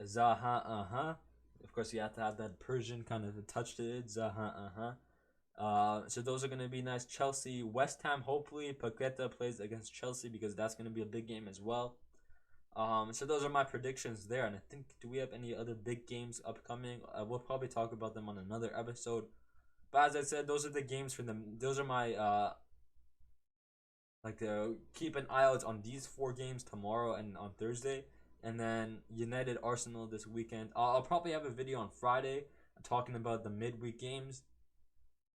Zaha. Of course, you have to have that Persian kind of touch to it. Zaha. So those are going to be nice. Chelsea, West Ham, hopefully Paqueta plays against Chelsea because that's going to be a big game as well. So those are my predictions there. And I think, do we have any other big games upcoming? We'll probably talk about them on another episode. But as I said, those are the games for them. Those are my, keep an eye out on these 4 games tomorrow and on Thursday. And then United Arsenal this weekend. I'll probably have a video on Friday talking about the midweek games.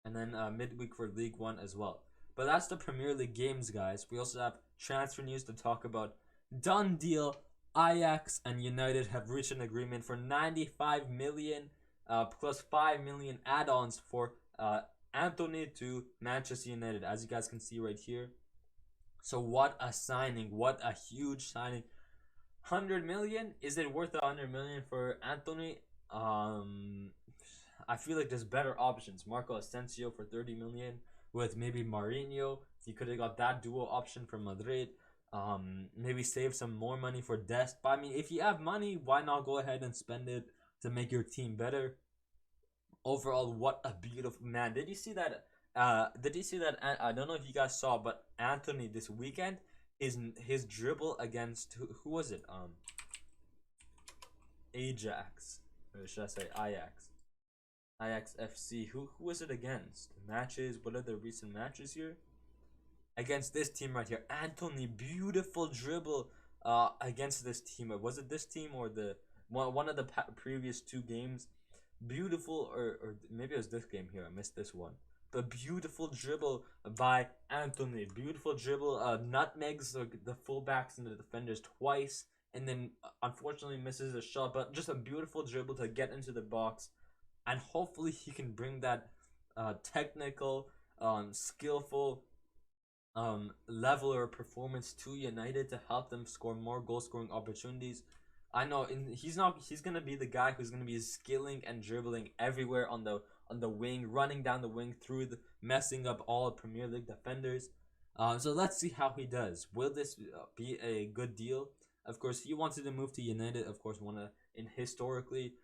And then midweek for League One as well. But that's the Premier League games, guys. We also have transfer news to talk about. Done deal. Ajax and United have reached an agreement for 95 million plus 5 million add-ons for Anthony to Manchester United, as you guys can see right here. So what a signing. What a huge signing. 100 million? Is it worth 100 million for Anthony? I feel like there's better options. Marco Asensio for 30 million with maybe Mourinho. You could have got that duo option for Madrid. Maybe save some more money for Dest. But I mean, if you have money, why not go ahead and spend it to make your team better? Overall, what a beautiful man. Did you see that? I don't know if you guys saw, but Anthony this weekend, his dribble against who was it? Ajax, or should I say Ajax? Ajax FC. Who was it against? Matches. What are the recent matches here? Against this team right here. Anthony, beautiful dribble against this team. Was it this team or the one of the previous 2 games? Beautiful, or maybe it was this game here. I missed this one. But beautiful dribble by Anthony. Beautiful dribble. Nutmegs the fullbacks and the defenders twice, and then unfortunately misses a shot. But just a beautiful dribble to get into the box, and hopefully he can bring that technical, skillful, level or performance to United to help them score more goal-scoring opportunities. I know he's gonna be the guy who's gonna be skilling and dribbling everywhere on the wing, running down the wing messing up all Premier League defenders. So let's see how he does. Will this be a good deal? Of course, he wanted to move to United. Of course, in historically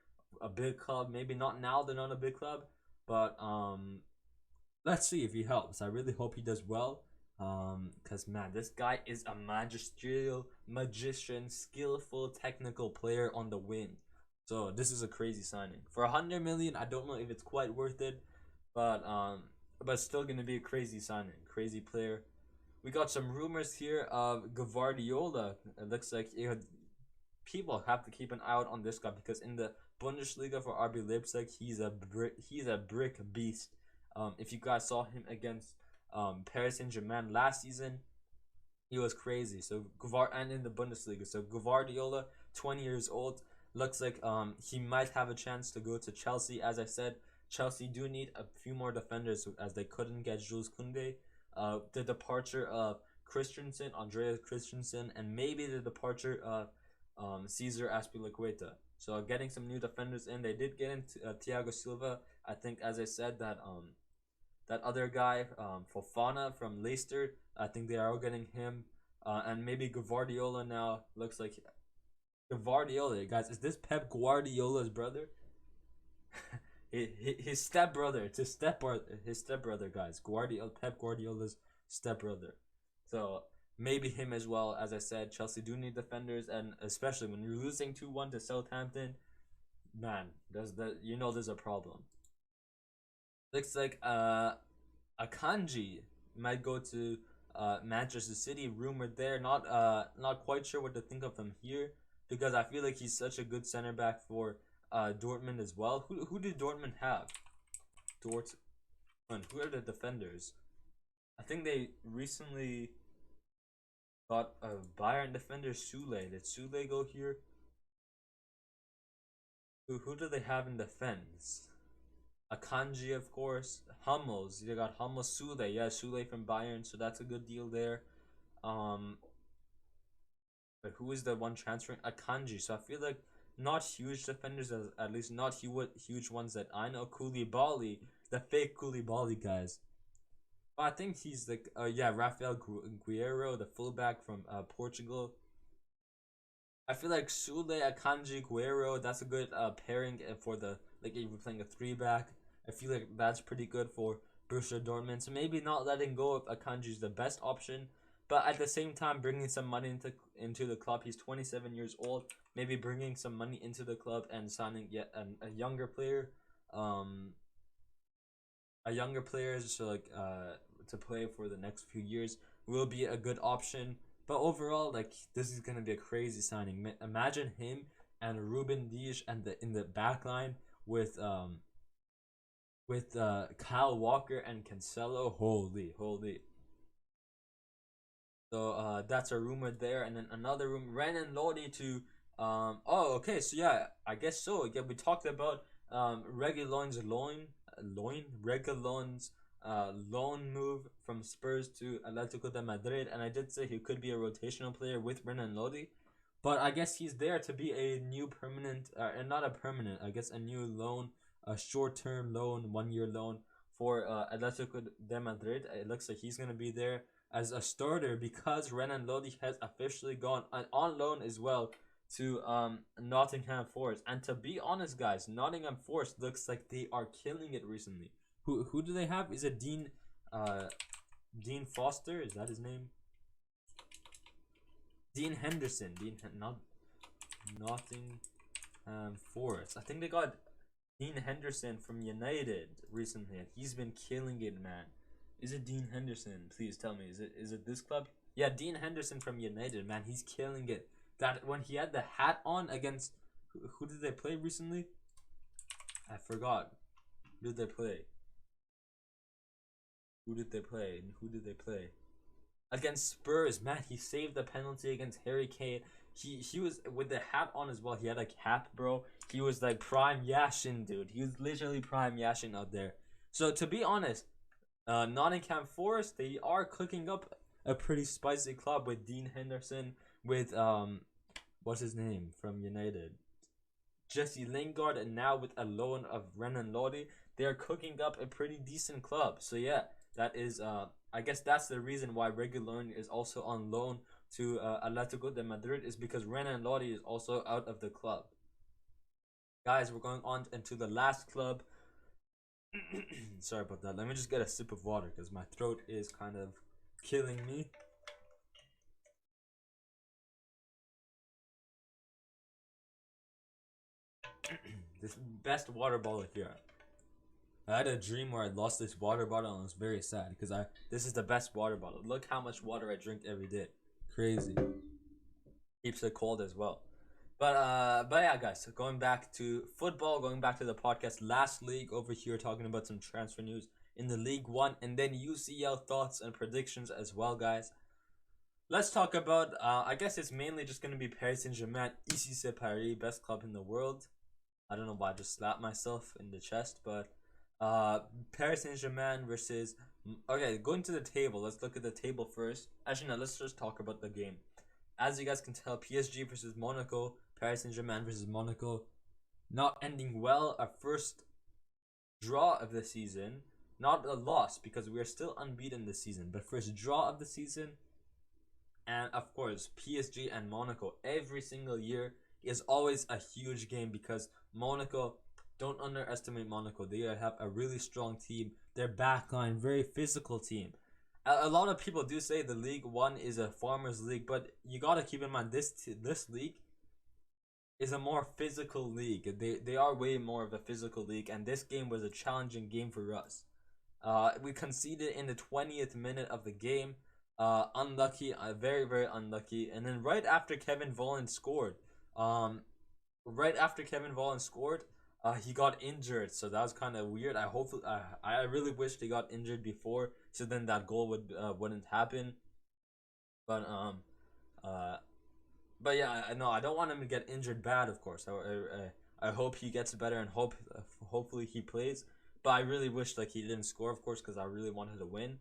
a big club. Maybe not now. They're not a big club, but let's see if he helps. I really hope he does well. Because man, this guy is a magician, skillful, technical player on the wing. So this is a crazy signing. For 100 million, I don't know if it's quite worth it, but still gonna be a crazy signing, crazy player. We got some rumors here of Gvardiol. It looks like people have to keep an eye out on this guy because in the Bundesliga for RB Leipzig, he's a brick beast. If you guys saw him against Paris Saint-Germain last season, he was crazy. So and in the Bundesliga, so Gvardiol, 20 years old, looks like he might have a chance to go to Chelsea. As I said, Chelsea do need a few more defenders as they couldn't get Jules Koundé. The departure of Andreas Christensen, and maybe the departure of Cesar Azpilicueta. So getting some new defenders in. They did get into Thiago Silva. I think, as I said, that other guy, Fofana from Leicester, I think they are getting him. And maybe Gvardiol now. Looks like Gvardiol, guys. Is this Pep Guardiola's brother? his stepbrother. It's his stepbrother. His stepbrother, guys. Pep Guardiola's stepbrother. So maybe him as well. As I said, Chelsea do need defenders, and especially when you're losing 2-1 to Southampton, man, there's a problem. Looks like Akanji might go to Manchester City. Rumored there. Not quite sure what to think of him here because I feel like he's such a good center back for Dortmund as well. Who did Dortmund have? Dortmund. Who are the defenders? I think they recently got a Bayern defender, SUIIIII. Did SUIIIII go here? Who do they have in defense? Akanji, of course. Hummels. They got Hummels, SUIIIII. Yeah, SUIIIII from Bayern, so that's a good deal there. But who is the one transferring? Akanji. So I feel like not huge defenders, at least not huge ones that I know. Koulibaly, the fake Koulibaly guys. I think he's like, yeah, Rafael Guerreiro, the fullback from Portugal. I feel like SUIIIII, Akanji, Guerreiro, that's a good pairing for if you're playing a 3-back. I feel like that's pretty good for Borussia Dortmund. So maybe not letting go of Akanji is the best option, but at the same time bringing some money into the club. He's 27 years old. Maybe bringing some money into the club and signing yet a younger player, so to play for the next few years will be a good option. But overall, this is gonna be a crazy signing. Imagine him and Ruben Dias and in the back line with Kyle Walker and Cancelo. Holy. So that's a rumor there, and then another rumor, Renan Lodi to oh, okay, so yeah, I guess so. Yeah, we talked about Reguilon's loan move from Spurs to Atletico de Madrid, and I did say he could be a rotational player with Renan Lodi, but I guess he's there to be a new permanent, and not a permanent, I guess a new loan, a short-term loan, 1-year loan for Atletico de Madrid. It looks like he's gonna be there as a starter because Renan Lodi has officially gone on loan as well to Nottingham Forest. And to be honest, guys, Nottingham Forest looks like they are killing it recently. Who do they have? Is it Dean Foster? Is that his name? Dean Henderson. Nottingham Forest. I think they got Dean Henderson from United recently, and he's been killing it, man. Is it Dean Henderson? Please tell me. Is it this club? Yeah, Dean Henderson from United, man. He's killing it. That when he had the hat on against who did they play recently? I forgot. Who did they play? Who did they play? Against Spurs, man. He saved the penalty against Harry Kane. He was with the hat on as well. He had a cap, bro. He was like prime Yashin, dude. He was literally prime Yashin out there. So to be honest, Nottingham Forest, they are cooking up a pretty spicy club with Dean Henderson, with what's his name from United, Jesse Lingard, and now with a loan of Renan Lodi, they are cooking up a pretty decent club. So yeah, that is I guess that's the reason why Reguilon is also on loan to Atletico de Madrid, is because Renan Lodi is also out of the club. Guys, we're going on into the last club. Sorry about that. Let me just get a sip of water because my throat is kind of killing me. This best water bottle here. I had a dream where I lost this water bottle and I was very sad because this is the best water bottle. Look how much water I drink every day. Crazy. Keeps it cold as well. But yeah, guys, so going back to football, going back to the podcast, last league over here, talking about some transfer news in the League One, and then UCL thoughts and predictions as well, guys. Let's talk about, I guess it's mainly just going to be Paris Saint-Germain, SUIIIII, best club in the world. I don't know why I just slapped myself in the chest, but Paris Saint-Germain versus, okay, going to the table, let's look at the table first. Actually, no, let's just talk about the game. As you guys can tell, PSG versus Monaco, Paris Saint-Germain versus Monaco, not ending well. Our first draw of the season, not a loss because we are still unbeaten this season, but first draw of the season. And of course, PSG and Monaco every single year is always a huge game because Monaco don't underestimate Monaco. They have a really strong team. Their backline, very physical team. A lot of people do say the League One is a farmers league, but you gotta keep in mind this league is a more physical league. They are way more of a physical league, and this game was a challenging game for us. We conceded in the 20th minute of the game. Unlucky, very very unlucky. And then um, right after Kevin Volland scored, he got injured, so that was kind of weird. I really wished he got injured before, so then that goal wouldn't happen. But uh, but yeah, I know I don't want him to get injured bad. Of course, I hope he gets better and hopefully he plays. But I really wish like he didn't score, of course, because I really wanted to win.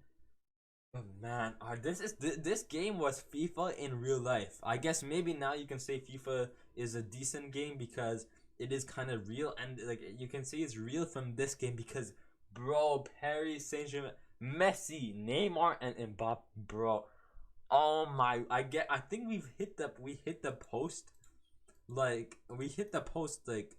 But man, this game was FIFA in real life. I guess maybe now you can say FIFA is a decent game because it is kind of real, and like you can see it's real from this game because, bro, Paris Saint Germain, Messi, Neymar, and Mbappe, bro. Oh my! I think we hit the post, like we hit the post like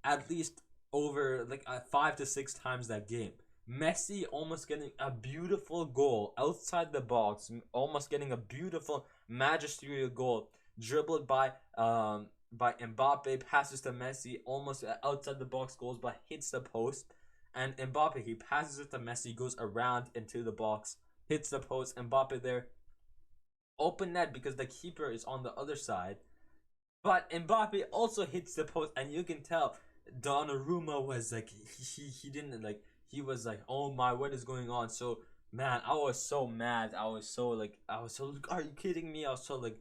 at least over like 5 to 6 times that game. Messi almost getting a beautiful goal outside the box, almost getting a beautiful magisterial goal, dribbled by Mbappe, passes to Messi, almost outside the box goals, but hits the post. And Mbappe, he passes it to Messi, goes around into the box, hits the post. Mbappe there, open net because the keeper is on the other side. But Mbappe also hits the post, and you can tell Donnarumma was like he didn't like he was like, oh my, what is going on? So man, I was so mad. I was so like, are you kidding me? I was so like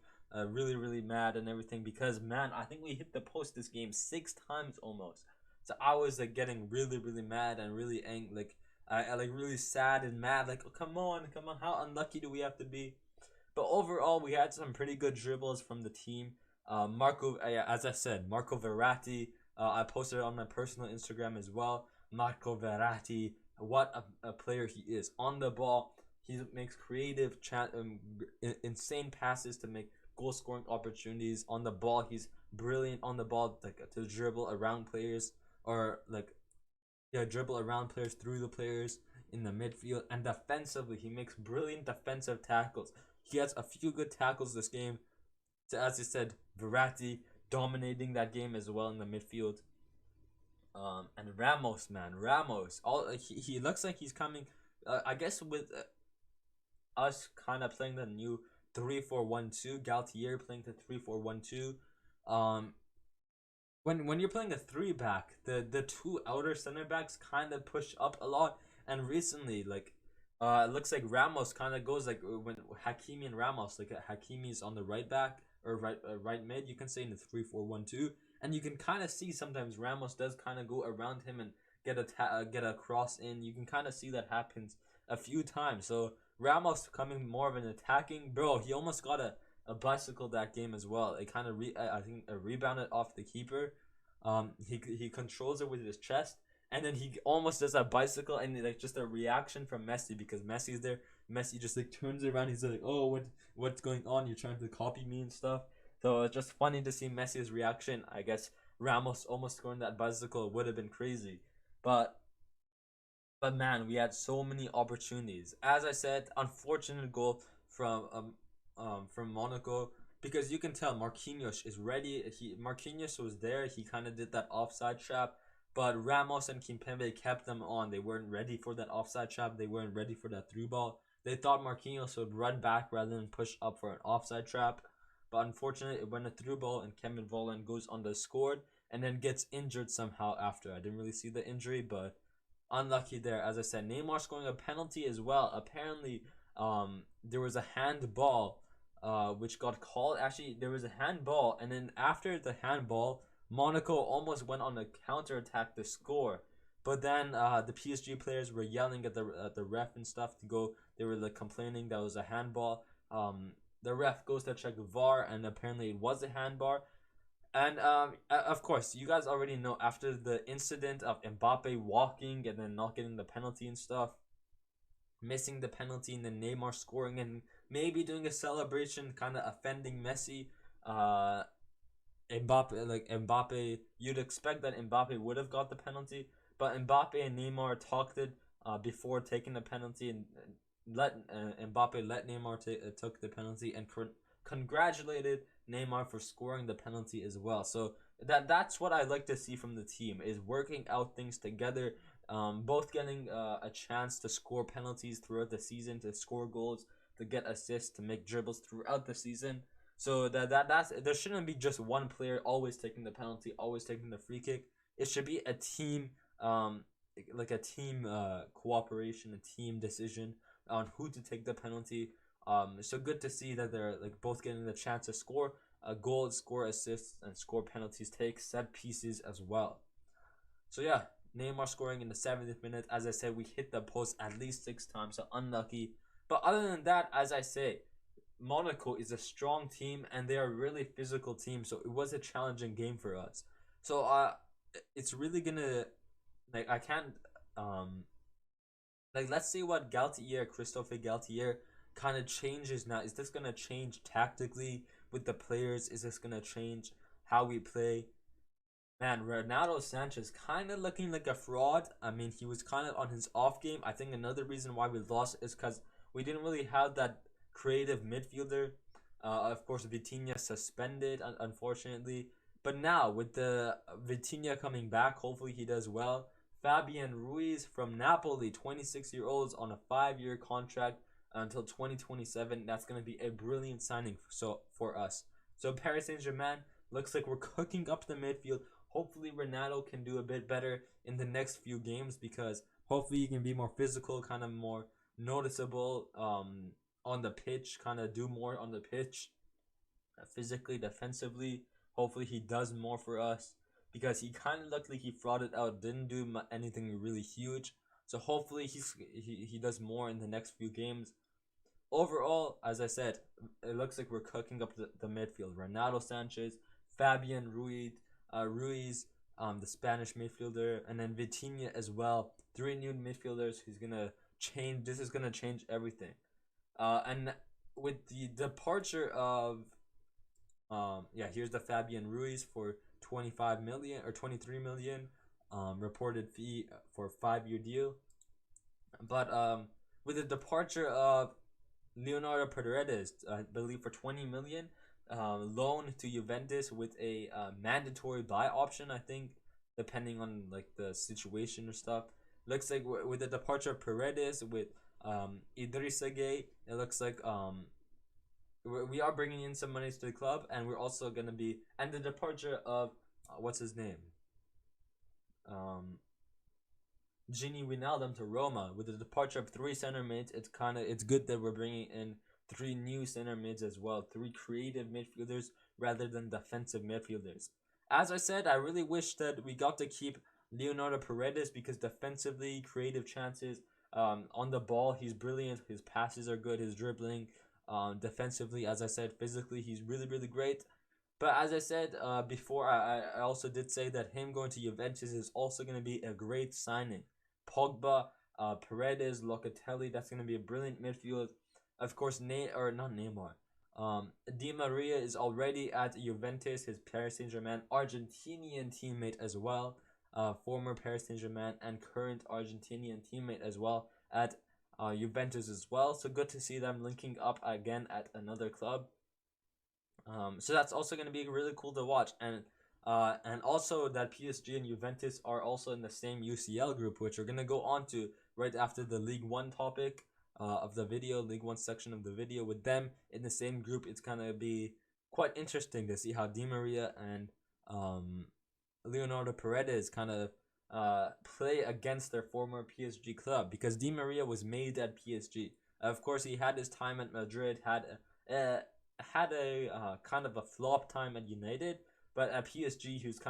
really really mad and everything because man, I think we hit the post this game 6 times almost. So I was like getting really really mad and really angry, like I like really sad and mad. Like, oh, come on, how unlucky do we have to be? But overall, we had some pretty good dribbles from the team. As I said, Marco Verratti. I posted it on my personal Instagram as well. Marco Verratti, what a player he is on the ball. He makes insane passes to make goal scoring opportunities on the ball. He's brilliant on the ball, like to dribble around players or like dribble around players through the players in the midfield, and defensively he makes brilliant defensive tackles. He has a few good tackles this game. So as I said, Verratti dominating that game as well in the midfield. And Ramos, man, Ramos. He looks like he's coming. I guess with us kind of playing the new 3-4-1-2, Galtier playing the 3-4-1-2. Um, when you're playing a three back, the two outer center backs kind of push up a lot. And recently, like, it looks like Ramos kind of goes like when Hakimi and Ramos, like Hakimi's on the right back or right mid, you can say in the 3-4-1-2, and you can kind of see sometimes Ramos does kind of go around him and get a cross in. You can kind of see that happens a few times. So Ramos becoming more of an attacking, bro. He almost got a bicycle that game as well. It kind of I think rebounded off the keeper. He controls it with his chest, and then he almost does a bicycle, and like just a reaction from Messi because Messi's there. Messi just like turns around. He's like, "Oh, what's going on? You're trying to copy me and stuff." So it's just funny to see Messi's reaction. I guess Ramos almost scoring that bicycle would have been crazy, but man, we had so many opportunities. As I said, unfortunate goal from Monaco because you can tell Marquinhos is ready. Marquinhos was there. He kind of did that offside trap, but Ramos and Kimpembe kept them on. They weren't ready for that offside trap. They weren't ready for that through ball. They thought Marquinhos would run back rather than push up for an offside trap. But unfortunately, it went a through ball, and Kevin Volland goes on the scored and then gets injured somehow after. I didn't really see the injury, but unlucky there. As I said, Neymar scoring a penalty as well. Apparently, there was a handball, which got called. Actually, there was a handball, and then after the handball, Monaco almost went on a counter attack to score. But then the PSG players were yelling at the ref and stuff to go. They were like complaining that it was a handball. The ref goes to check VAR, and apparently it was a handball. And of course, you guys already know after the incident of Mbappe walking and then not getting the penalty and stuff, missing the penalty, and then Neymar scoring and maybe doing a celebration, kind of offending Messi. Uh, Mbappe, you'd expect that Mbappe would have got the penalty, but Mbappe and Neymar talked it before taking the penalty, and let Mbappe let Neymar took the penalty and congratulated Neymar for scoring the penalty as well. So that's what I like to see from the team, is working out things together. Both getting a chance to score penalties throughout the season, to score goals, to get assists, to make dribbles throughout the season. So that's there shouldn't be just one player always taking the penalty, always taking the free kick. It should be a team, like a team cooperation, a team decision on who to take the penalty. So good to see that they're like both getting the chance to score a goal, score assists, and score penalties, take set pieces as well. So yeah, Neymar scoring in the 70th minute. As I said, we hit the post at least 6 times, so unlucky. But other than that, as I say, Monaco is a strong team and they are a really physical team, so it was a challenging game for us. So it's really gonna, like, I can't like, let's see what Christophe Galtier kind of changes now. Is this gonna change tactically with the players? Is this gonna change how we play? Man, Renato Sanchez kind of looking like a fraud. I mean, he was kind of on his off game. I think another reason why we lost is because we didn't really have that creative midfielder. Of course, Vitinha suspended, unfortunately. But now, with the Vitinha coming back, hopefully he does well. Fabian Ruiz from Napoli, 26-year-olds on a 5-year contract until 2027. That's going to be a brilliant signing for us. So Paris Saint-Germain looks like we're cooking up the midfield. Hopefully Renato can do a bit better in the next few games, because hopefully he can be more physical, kind of more noticeable on the pitch, kind of do more on the pitch, physically, defensively. Hopefully he does more for us, because he kind of looked like he frauded out, didn't do anything really huge. So hopefully he does more in the next few games. Overall, as I said, it looks like we're cooking up the midfield. Renato Sanchez, Fabian Ruiz, the Spanish midfielder, and then Vitinha as well. 3 new midfielders who's gonna change. This is gonna change everything. And with the departure of, here's the Fabian Ruiz for 25 million or 23 million, reported fee for a 5-year deal. But with the departure of Leonardo Paredes, I believe for 20 million, loan to Juventus with a mandatory buy option, I think, depending on like the situation or stuff. Looks like with the departure of Paredes, with Idrissa Gueye, it looks like we are bringing in some money to the club, and we're also gonna be, and the departure of what's his name, Gini Wijnaldum to Roma. With the departure of 3 center mids, it's good that we're bringing in 3 new center mids as well, 3 creative midfielders rather than defensive midfielders. As I said, I really wish that we got to keep Leonardo Paredes, because defensively, creative chances, on the ball, he's brilliant. His passes are good. His dribbling, defensively, as I said, physically, he's really, really great. But as I said before, I also did say that him going to Juventus is also going to be a great signing. Pogba, Paredes, Locatelli, that's going to be a brilliant midfield. Of course, not Neymar. Di Maria is already at Juventus, his Paris Saint-Germain Argentinian teammate as well. Former Paris Saint-Germain and current Argentinian teammate as well at Juventus as well. So good to see them linking up again at another club. So that's also going to be really cool to watch. And also that PSG and Juventus are also in the same UCL group, which we're going to go on to right after the League One topic of the video, League One section of the video. With them in the same group, it's going to be quite interesting to see how Di Maria and Leonardo Paredes kind of play against their former PSG club, because Di Maria was made at PSG. Of course, he had his time at Madrid, had a kind of a flop time at United, but at PSG he was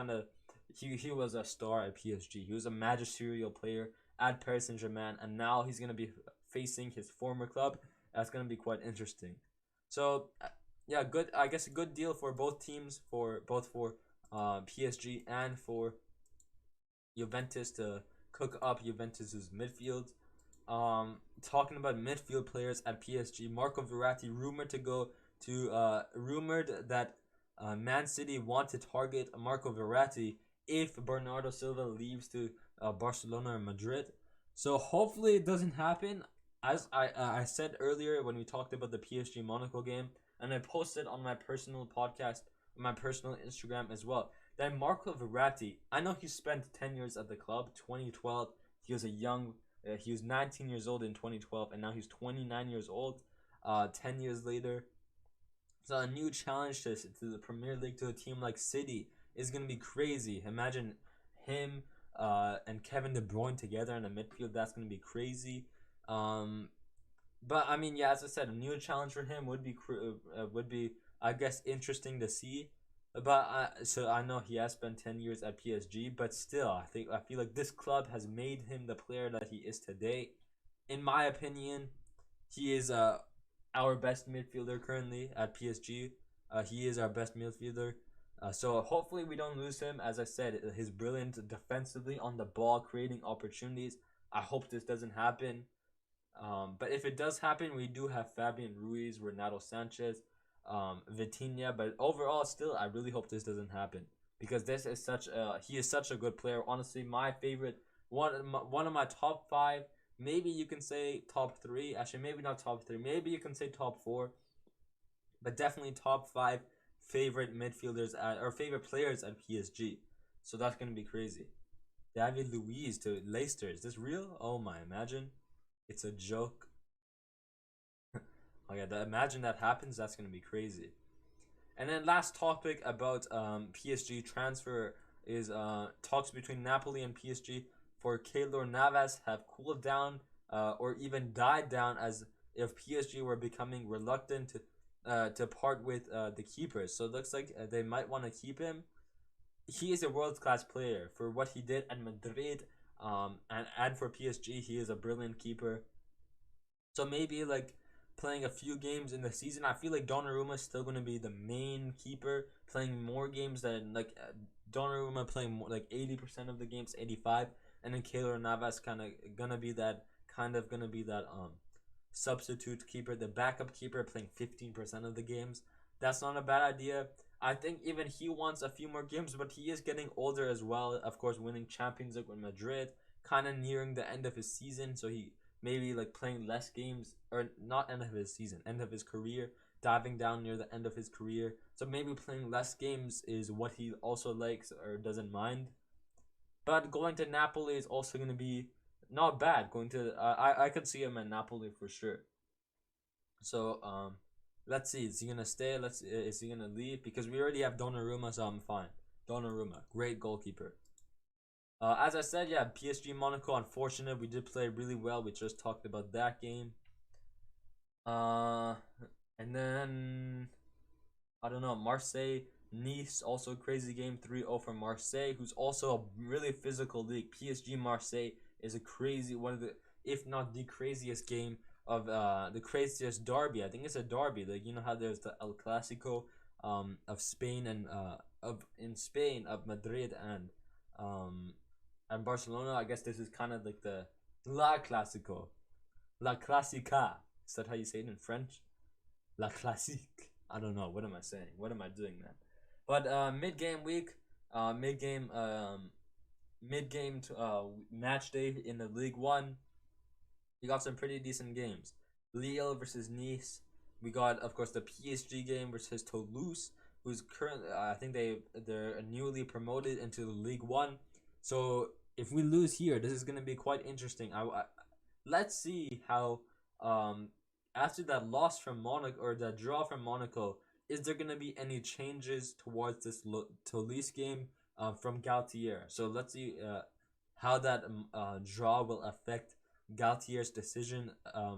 he was a star at PSG. He was a magisterial player at Paris Saint-Germain, and now he's gonna be facing his former club. That's gonna be quite interesting. So yeah, good. I guess a good deal for both teams, for PSG and for Juventus, to cook up Juventus's midfield. Talking about midfield players at PSG, Marco Verratti rumored to go to rumored that Man City want to target Marco Verratti if Bernardo Silva leaves to Barcelona or Madrid. So hopefully it doesn't happen. As I said earlier when we talked about the PSG Monaco game, and I posted on my personal podcast, my personal Instagram as well, that Marco Verratti, I know he spent 10 years at the club. 2012, he was a young, he was 19 years old in 2012, and now he's 29 years old. 10 years later, so a new challenge to the Premier League, to a team like City, is gonna be crazy. Imagine him and Kevin De Bruyne together in the midfield. That's gonna be crazy. Um, but I mean, yeah, as I said, a new challenge for him would be, I guess, interesting to see. But so I know he has spent 10 years at PSG, but still, I feel like this club has made him the player that he is today. In my opinion, he is our best midfielder currently at PSG. He is our best midfielder. So hopefully we don't lose him. As I said, he's brilliant defensively on the ball, creating opportunities. I hope this doesn't happen. But if it does happen, we do have Fabian Ruiz, Renato Sanchez, Vitinha. But overall, still, I really hope this doesn't happen, because this is he is such a good player. Honestly, my favorite, one of my top five. Maybe you can say top three. Actually, maybe not top three. Maybe you can say top four. But definitely top five favorite midfielders or favorite players at PSG. So that's gonna be crazy. David Luiz to Leicester. Is this real? Oh my! Imagine, it's a joke. Oh yeah, imagine that happens. That's gonna be crazy. And then last topic about PSG transfer is talks between Napoli and PSG for Keylor Navas have cooled down or even died down, as if PSG were becoming reluctant to part with the keepers. So it looks like they might want to keep him. He is a world-class player for what he did at Madrid, and for PSG, he is a brilliant keeper. So maybe like playing a few games in the season, I feel like Donnarumma is still going to be the main keeper, playing more games than like Donnarumma playing more, like 80% of the games, 85, and then Keylor Navas gonna be that substitute keeper, the backup keeper, playing 15% of the games. That's not a bad idea. I think even he wants a few more games, but he is getting older as well. Of course, winning Champions League with Madrid, kind of nearing the end of his season, so he maybe like playing less games, or not end of his season, end of his career, diving down near the end of his career. So maybe playing less games is what he also likes or doesn't mind. But going to Napoli is also going to be not bad. Going to I could see him at Napoli for sure. So let's see. Is he gonna stay? Is he gonna leave? Because we already have Donnarumma, so I'm fine. Donnarumma, great goalkeeper. As I said, yeah, PSG Monaco. Unfortunate, we did play really well. We just talked about that game. Uh, and then I don't know, Marseille Nice, also a crazy game, 3-0 for Marseille, who's also a really physical league. PSG Marseille is a crazy, one of the, if not the craziest game of the craziest derby. I think it's a derby. Like, you know how there's the El Clasico of Spain and of in Spain of Madrid and Barcelona. I guess this is kind of like the La Clasico, La Clasica. Is that how you say it in French? La Classique. I don't know. What am I saying? What am I doing, man? But mid-game week, mid-game match day in the League One, we got some pretty decent games. Lille versus Nice. We got, of course, the PSG game versus Toulouse, who's currently, I think they're newly promoted into the League One. So if we lose here, this is gonna be quite interesting. Let's see how after that loss from Monaco, or that draw from Monaco, is there gonna be any changes towards this Toulouse game from Galtier? So let's see how that draw will affect Galtier's decision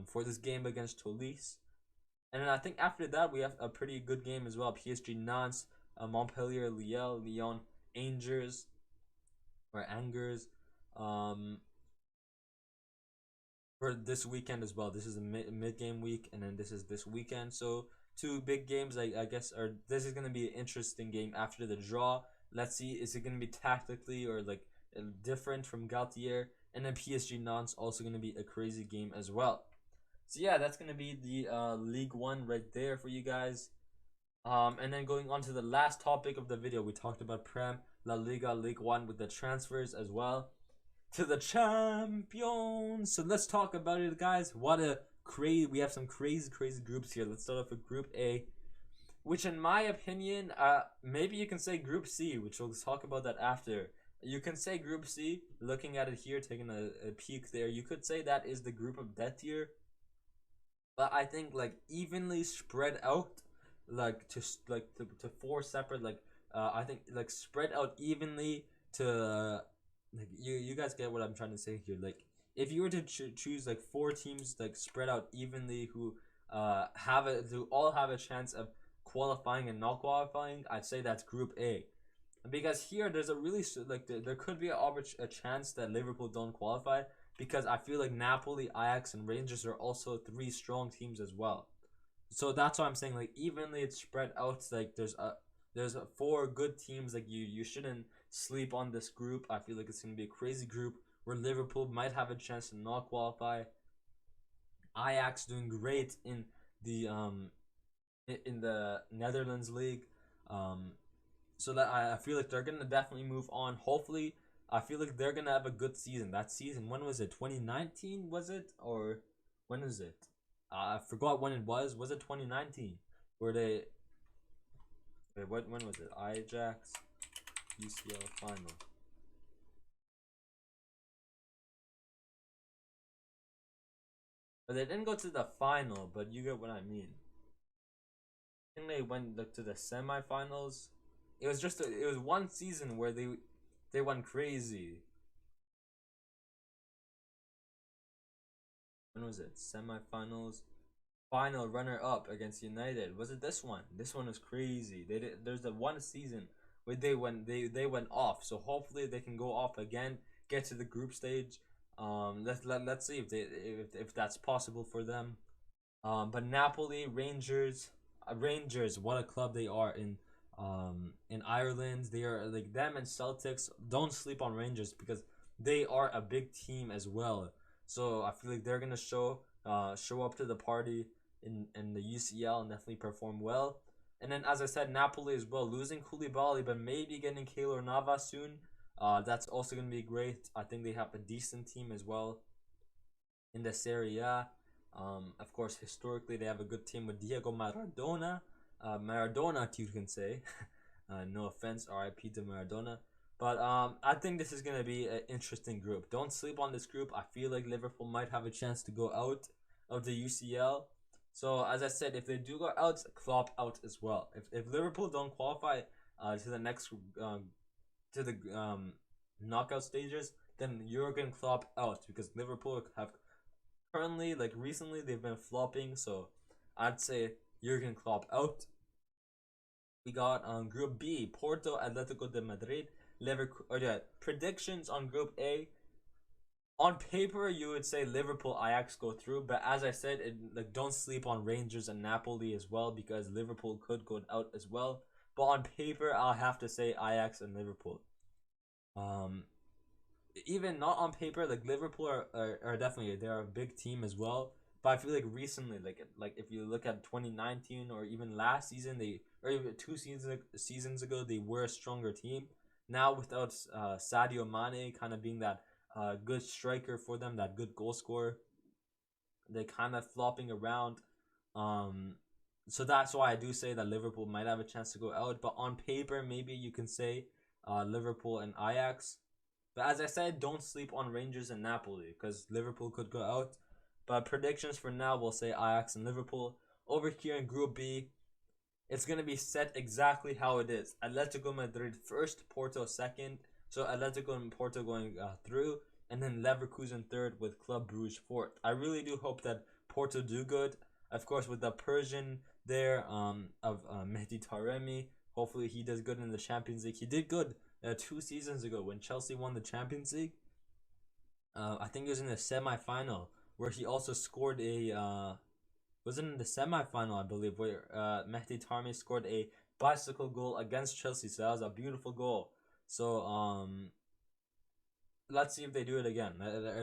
for this game against Toulouse. And then I think after that we have a pretty good game as well. PSG Nantes, Montpellier, Lyon, Angers, or Angers, for this weekend as well. This is a mid game week, and then this is this weekend. So two big games, I guess, or this is gonna be an interesting game after the draw. Let's see, is it gonna be tactically or like different from Galtier? And then PSG Nantes also gonna be a crazy game as well. So yeah, that's gonna be the League One right there for you guys. And then going on to the last topic of the video, we talked about Prem, La Liga, League One with the transfers as well to the champions. So let's talk about it, guys. What a crazy! We have some crazy groups here. Let's start off with Group A, which in my opinion, maybe you can say Group C, which we'll talk about that after. You can say Group C, looking at it here, taking a peek there. You could say that is the group of death here, but I think like evenly spread out, like to four separate I think like spread out evenly to like you guys get what I'm trying to say here. Like if you were to choose like four teams like spread out evenly who all have a chance of qualifying and not qualifying, I'd say that's Group A. Because here there's a really like there could be a chance that Liverpool don't qualify, because I feel like Napoli, Ajax, and Rangers are also three strong teams as well. So that's why I'm saying like evenly it's spread out. Like there's four good teams. Like you shouldn't sleep on this group. I feel like it's gonna be a crazy group where Liverpool might have a chance to not qualify. Ajax doing great in the Netherlands league. So that I feel like they're gonna definitely move on. Hopefully, I feel like they're gonna have a good season. That season, when was it? 2019 was it, or when is it? I forgot when it was. Was it 2019? Where they? Wait, when was it? Ajax UCL final. But they didn't go to the final. But you get what I mean. I think they went like to the semifinals. It was it was one season where they went crazy. When was it? Semifinals, final runner up against United. Was it this one? This one was crazy. There's the one season where they went off. So hopefully they can go off again, get to the group stage. Let's see if that's possible for them. But Napoli, Rangers, what a club they are in Ireland. They are like them and Celtics. Don't sleep on Rangers because they are a big team as well. So I feel like they're gonna show up to the party in the UCL and definitely perform well. And then as I said, Napoli as well, losing Koulibaly but maybe getting Keylor Navas soon. That's also gonna be great. I think they have a decent team as well in the Serie A. Of course, historically they have a good team with Diego Maradona. Maradona, you can say. No offense, RIP to Maradona. But I think this is gonna be an interesting group. Don't sleep on this group. I feel like Liverpool might have a chance to go out of the UCL. So as I said, if they do go out, Klopp out as well. If Liverpool don't qualify to the next to the knockout stages, then Jurgen Klopp out, because Liverpool have currently, like recently, they've been flopping. So I'd say Jurgen Klopp out. We got on Group B, Porto, Atletico de Madrid, Liverpool. Oh yeah, predictions on Group A. On paper, you would say Liverpool, Ajax go through, but as I said, like don't sleep on Rangers and Napoli as well, because Liverpool could go out as well. But on paper, I'll have to say Ajax and Liverpool. Um, Even not on paper, like Liverpool are definitely, they're a big team as well. But I feel like recently, like if you look at 2019 or even last season, or even two seasons ago, they were a stronger team. Now without Sadio Mane kind of being that good striker for them, that good goal scorer, they kind of flopping around. Um, so that's why I do say that Liverpool might have a chance to go out. But on paper, maybe you can say Liverpool and Ajax. But as I said, don't sleep on Rangers and Napoli, because Liverpool could go out. But predictions for now, we'll say Ajax and Liverpool. Over here in Group B, it's going to be set exactly how it is. Atletico Madrid first, Porto second. So Atletico and Porto going through. And then Leverkusen third with Club Brugge fourth. I really do hope that Porto do good. Of course, with the Persian there of Mehdi Taremi. Hopefully he does good in the Champions League. He did good 2 seasons ago when Chelsea won the Champions League. I think it was in the semi-final where he also scored a was it in the semi-final, I believe, where Mehdi Taremi scored a bicycle goal against Chelsea. So that was a beautiful goal. So let's see if they do it again.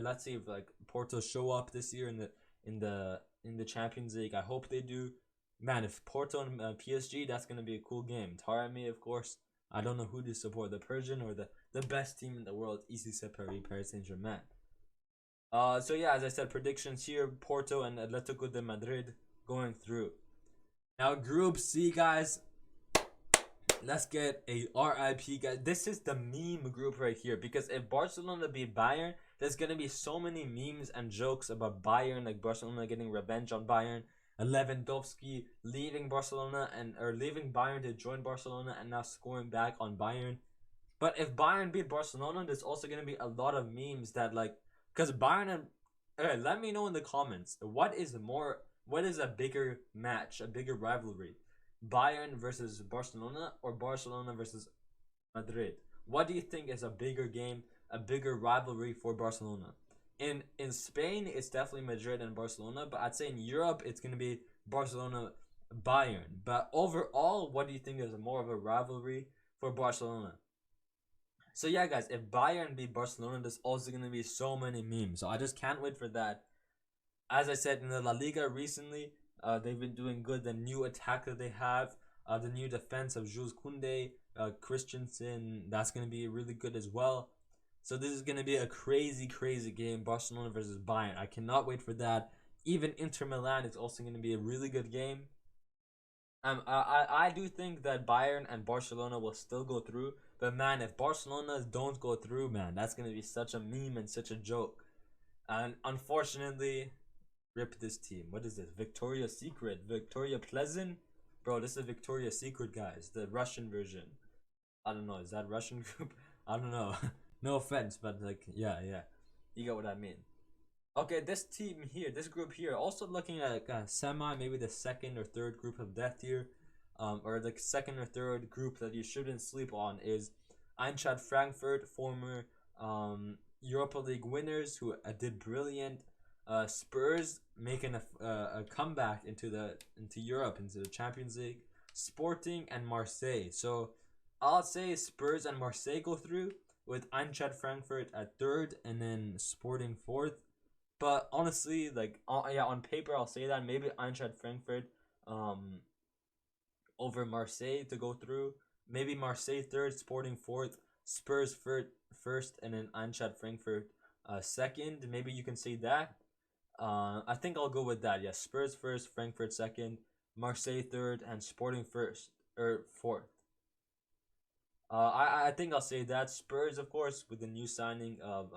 Let's see if like Porto show up this year in the Champions League. I hope they do. man, if Porto and PSG, that's gonna be a cool game. Taremi, of course. I don't know who to support, the Persian or the best team in the world, ici Paris Saint-Germain. So yeah, as I said, predictions here: Porto and Atletico de Madrid going through. Now, Group C, guys. Let's get a RIP, guys. This is the meme group right here, because if Barcelona beat Bayern, there's gonna be so many memes and jokes about Bayern, like Barcelona getting revenge on Bayern, Lewandowski leaving Barcelona or leaving Bayern to join Barcelona and now scoring back on Bayern. But if Bayern beat Barcelona, there's also gonna be a lot of memes that, like, because Bayern and let me know in the comments what is a bigger match, a bigger rivalry, Bayern versus Barcelona or Barcelona versus Madrid? What do you think is a bigger game, a bigger rivalry for Barcelona? In Spain, it's definitely Madrid and Barcelona, but I'd say in Europe, it's gonna be Barcelona Bayern. But overall, what do you think is more of a rivalry for Barcelona? So yeah, guys, if Bayern beat Barcelona, there's also gonna be so many memes. So I just can't wait for that. As I said, in the La Liga recently, they've been doing good. The new attack that they have, the new defense of Jules Koundé, Christensen, that's gonna be really good as well. So this is gonna be a crazy, crazy game, Barcelona versus Bayern. I cannot wait for that. Even Inter Milan is also gonna be a really good game. I do think that Bayern and Barcelona will still go through, but man, if Barcelona don't go through, man, that's gonna be such a meme and such a joke. And unfortunately, rip this team. What is this? Victoria's Secret, Victoria Pleasant, bro. This is Victoria's Secret, guys. The Russian version. I don't know. Is that Russian group? I don't know. No offense, but like, yeah, you get what I mean. Okay, this team here, this group here, also looking at semi, maybe the second or third group of death here, or the second or third group that you shouldn't sleep on is Eintracht Frankfurt, former Europa League winners who did brilliant. Spurs making a comeback into Europe, into the Champions League. Sporting and Marseille. So I'll say Spurs and Marseille go through, with Eintracht Frankfurt at third and then Sporting fourth. But honestly, like, on paper, I'll say that maybe Eintracht Frankfurt over Marseille to go through. Maybe Marseille third, Sporting fourth, Spurs first, and then Eintracht Frankfurt second. Maybe you can say that. I think I'll go with that. Yeah, Spurs first, Frankfurt second, Marseille third, and Sporting first or fourth. I think I'll say that. Spurs, of course, with the new signing of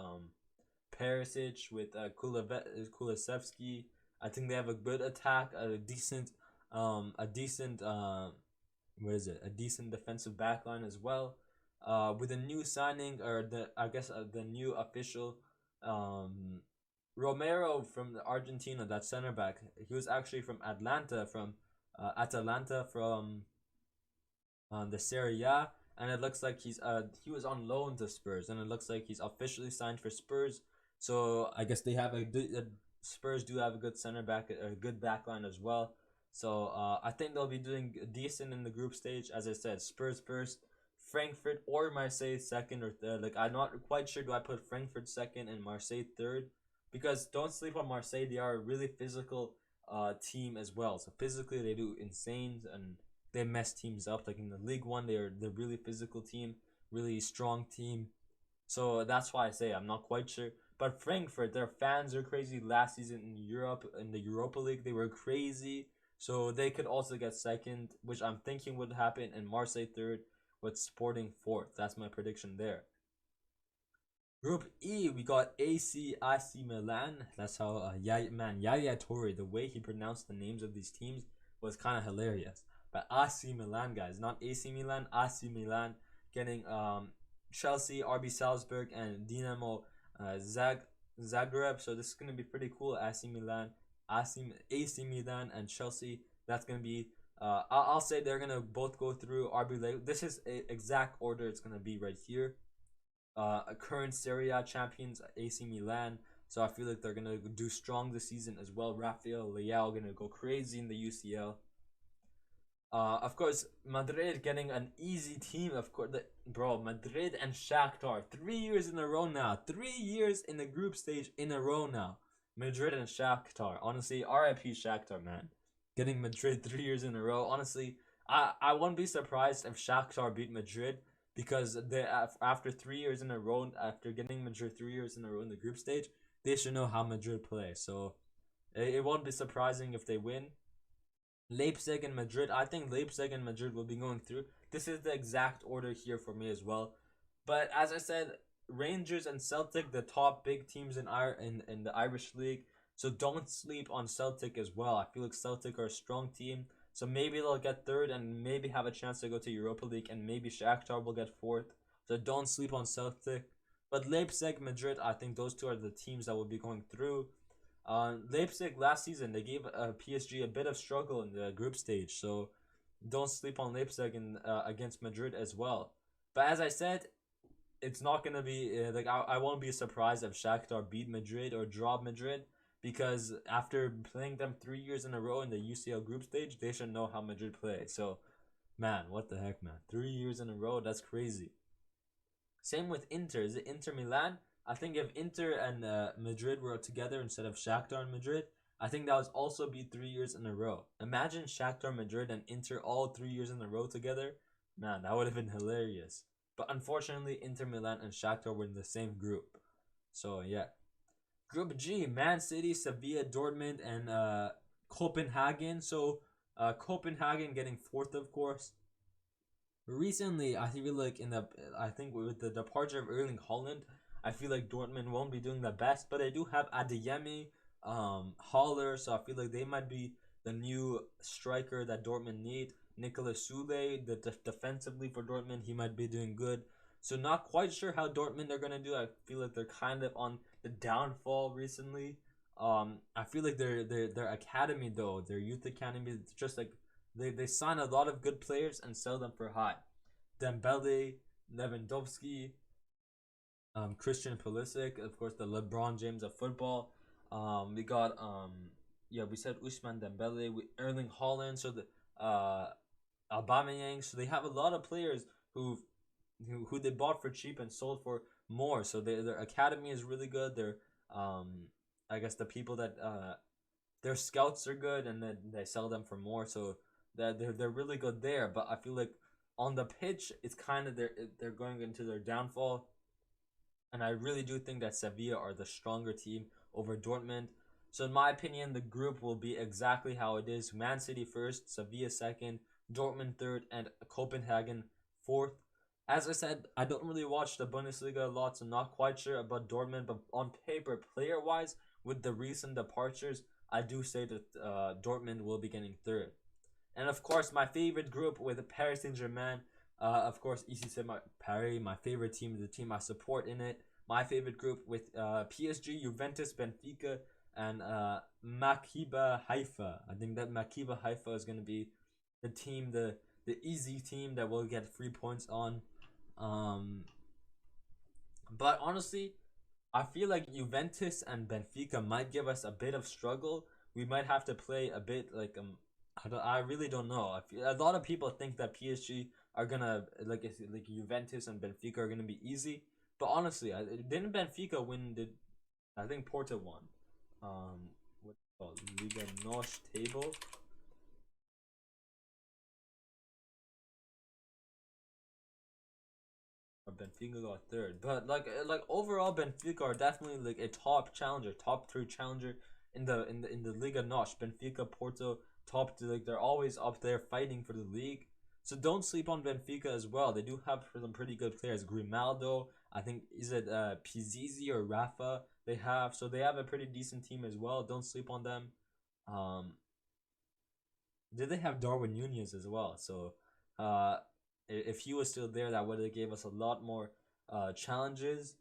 Perisic, with Kulusevski. I think they have a good attack, a decent a decent defensive backline as well. With a new signing, or the new official Romero from Argentina, that center back. He was actually from Atalanta from the Serie A, and it looks like he was on loan to Spurs, and it looks like he's officially signed for Spurs. So I guess they have Spurs do have a good center back, a good backline as well. So I think they'll be doing decent in the group stage. As I said, Spurs first, Frankfurt or Marseille second or third. Like, I'm not quite sure, do I put Frankfurt second and Marseille third? Because don't sleep on Marseille. They are a really physical team as well. So physically they do insane, and they mess teams up. Like in the League One, they're really physical team, really strong team. So that's why I say I'm not quite sure. But Frankfurt, their fans are crazy. Last season in Europe, in the Europa League, they were crazy. So they could also get second, which I'm thinking would happen, and Marseille third, with Sporting fourth. That's my prediction there. Group E, we got AC Milan. That's how Yaya Toure, the way he pronounced the names of these teams was kind of hilarious. But AC Milan, guys, not AC Milan, AC Milan, getting Chelsea, RB Salzburg, and Dinamo Zagreb. So this is gonna be pretty cool. AC Milan, AC Milan, and Chelsea. That's gonna be. I'll say they're gonna both go through RB Leipzig. This is a exact order. It's gonna be right here. Current Serie A champions, AC Milan. So I feel like they're gonna do strong this season as well. Rafael Leao gonna go crazy in the UCL. Of course, Madrid getting an easy team. Of course, bro, Madrid and Shakhtar, 3 years in a row now. 3 years in the group stage in a row now. Madrid and Shakhtar. Honestly, RIP Shakhtar, man. getting Madrid 3 years in a row. Honestly, I won't be surprised if Shakhtar beat Madrid because after 3 years in a row, after getting Madrid 3 years in a row in the group stage, they should know how Madrid play. So it won't be surprising if they win. Leipzig and Madrid. I think Leipzig and Madrid will be going through. This is the exact order here for me as well. But as I said, Rangers and Celtic, the top big teams in the Irish league. So don't sleep on Celtic as well. I feel like Celtic are a strong team. So maybe they'll get third and maybe have a chance to go to Europa League, and maybe Shakhtar will get fourth. So don't sleep on Celtic. But Leipzig, Madrid, I think those two are the teams that will be going through. Leipzig last season they gave PSG a bit of struggle in the group stage, so don't sleep on Leipzig against Madrid as well. But as I said, it's not gonna be like I won't be surprised if Shakhtar beat Madrid or draw Madrid because after playing them 3 years in a row in the UCL group stage, they should know how Madrid play. So, man, what the heck, man? 3 years in a row, that's crazy. Same with Inter. Is it Inter Milan? I think if Inter and Madrid were together instead of Shakhtar and Madrid, I think that would also be 3 years in a row. Imagine Shakhtar, Madrid, and Inter all 3 years in a row together. Man, that would have been hilarious. But unfortunately, Inter Milan and Shakhtar were in the same group. So yeah. Group G, Man City, Sevilla, Dortmund, and Copenhagen. So Copenhagen getting fourth, of course. Recently, I feel like I think with the departure of Erling Haaland, I feel like Dortmund won't be doing the best, but they do have Adeyemi, Haller, so I feel like they might be the new striker that Dortmund need. Nicolas Sule, defensively for Dortmund, he might be doing good. So not quite sure how Dortmund are gonna do. I feel like they're kind of on the downfall recently. I feel like their academy though, their youth academy, it's just like they sign a lot of good players and sell them for high. Dembele, Lewandowski, Christian Pulisic, of course, the LeBron James of football. We got yeah, we said Usman Dembele, Erling Haaland, so the Aubameyang. So they have a lot of players who they bought for cheap and sold for more. So their academy is really good. Their I guess the people that their scouts are good, and then they sell them for more. So they're really good there. But I feel like on the pitch, it's kind of they're going into their downfall. And I really do think that Sevilla are the stronger team over Dortmund. So in my opinion, the group will be exactly how it is: Man City first, Sevilla second, Dortmund third, and Copenhagen fourth. As I said, I don't really watch the Bundesliga a lot, so not quite sure about Dortmund. But on paper, player-wise, with the recent departures, I do say that Dortmund will be getting third. And of course, my favorite group with Paris Saint-Germain. Of course, EC Paris, my favorite team, the team I support in it. My favorite group with PSG, Juventus, Benfica, and Maccabi Haifa. I think that Maccabi Haifa is going to be the team, the easy team that will get 3 points on. But honestly, I feel like Juventus and Benfica might give us a bit of struggle. We might have to play a bit like I really don't know. I feel a lot of people think that PSG are gonna like Juventus and Benfica are gonna be easy, but honestly, didn't Benfica win? Did I think Porto won? What's it called, Liga NOS table? Or Benfica got third, but like overall, Benfica are definitely like a top challenger, top three challenger in the Liga NOS. Benfica, Porto, top like they're always up there fighting for the league. So don't sleep on Benfica as well. They do have some pretty good players. Grimaldo, I think, is it Pizzi or Rafa? They have a pretty decent team as well. Don't sleep on them. Um, did they have Darwin Nunez as well? So, uh, if he was still there, that would have gave us a lot more challenges.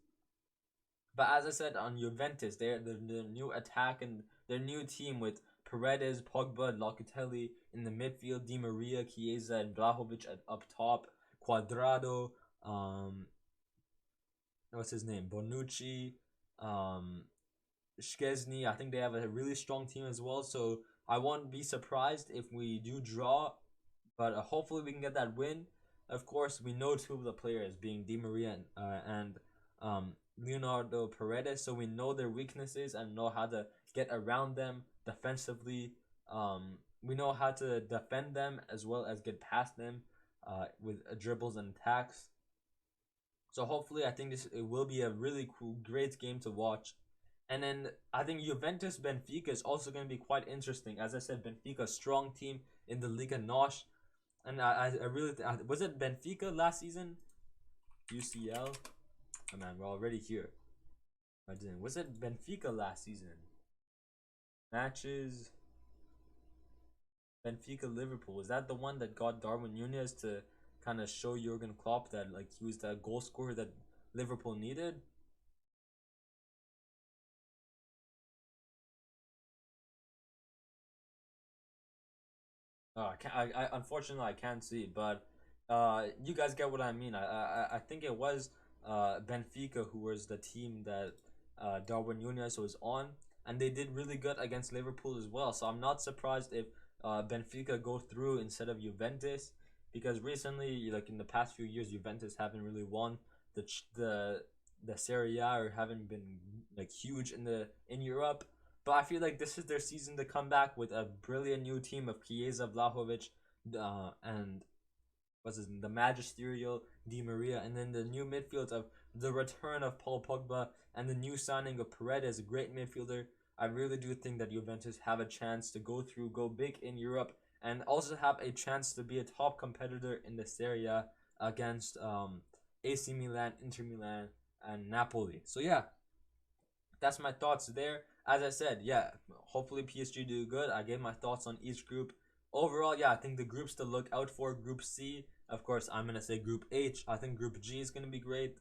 But as I said, on Juventus, they're the new attack and their new team with Paredes, Pogba, Locatelli in the midfield, Di Maria, Chiesa, and Blahovic up top, Cuadrado, what's his name, Bonucci, um, Szczesny. I think they have a really strong team as well. So I won't be surprised if we do draw, but hopefully we can get that win. Of course, we know two of the players being Di Maria and Leonardo Paredes, so we know their weaknesses and know how to get around them defensively. We know how to defend them as well as get past them with dribbles and attacks. So hopefully, I think it will be a really cool, great game to watch. And then I think Juventus Benfica is also going to be quite interesting. As I said, Benfica strong team in the Liga NOS, and I really was it Benfica last season, UCL. Oh man, we're already here. I didn't. Was it Benfica last season? Matches Benfica Liverpool. Was that the one that got Darwin Nunez to kind of show Jurgen Klopp that like he was the goal scorer that Liverpool needed? Oh, I unfortunately I can't see, but you guys get what I mean. I think it was Benfica who was the team that Darwin Nunez was on, and they did really good against Liverpool as well. So I'm not surprised if Benfica go through instead of Juventus, because recently, like in the past few years, Juventus haven't really won the the Serie A or haven't been like huge in Europe. But I feel like this is their season to come back with a brilliant new team of Chiesa, Vlahovic, and what's his name, the magisterial Di Maria, and then the new midfield of the return of Paul Pogba and the new signing of Paredes, a great midfielder. I really do think that Juventus have a chance to go through, go big in Europe, and also have a chance to be a top competitor in the Serie A against AC Milan, Inter Milan, and Napoli. So yeah, that's my thoughts there. As I said, yeah, hopefully PSG do good. I gave my thoughts on each group. Overall, yeah, I think the groups to look out for: Group C, of course, I'm gonna say Group H. I think Group G is gonna be great.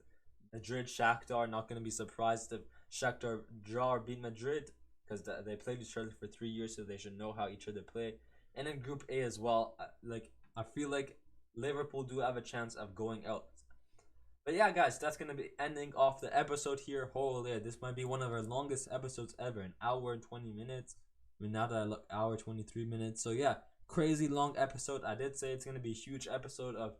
Madrid, Shakhtar, not gonna be surprised if Shakhtar draw or beat Madrid because they played each other for 3 years, so they should know how each other play. And in Group A as well, like I feel like Liverpool do have a chance of going out. But yeah, guys, that's gonna be ending off the episode here. Holy, this might be one of our longest episodes ever, an hour and 20 minutes. I mean, now that I look, hour 23 minutes. So yeah, crazy long episode. I did say it's gonna be a huge episode of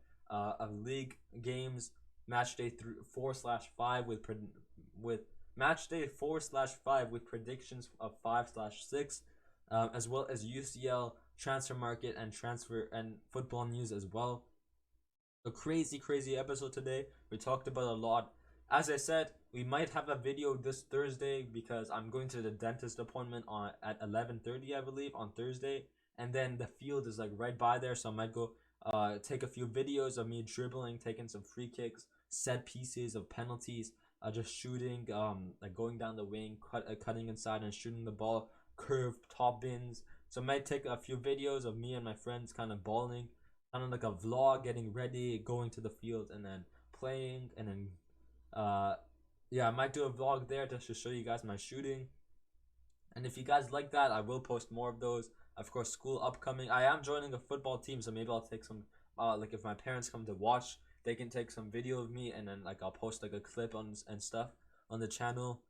league games, match day 4/5 with match day 4/5 with predictions of 5/6, as well as UCL transfer market and transfer and football news as well. A crazy episode today. We talked about a lot. As I said, we might have a video this Thursday because I'm going to the dentist appointment on at 11:30, I believe, on Thursday, and then the field is like right by there, so I might go take a few videos of me dribbling, taking some free kicks, set pieces of penalties, just shooting, like going down the wing, cutting inside and shooting the ball, curved top bins. So I might take a few videos of me and my friends kind of balling, kind of like a vlog, getting ready, going to the field, and then playing, and then uh, yeah, I might do a vlog there just to show you guys my shooting. And if you guys like that, I will post more of those. Of course, school upcoming. I am joining a football team, so maybe I'll take some. Like if my parents come to watch, they can take some video of me, and then like I'll post like a clip on and stuff on the channel.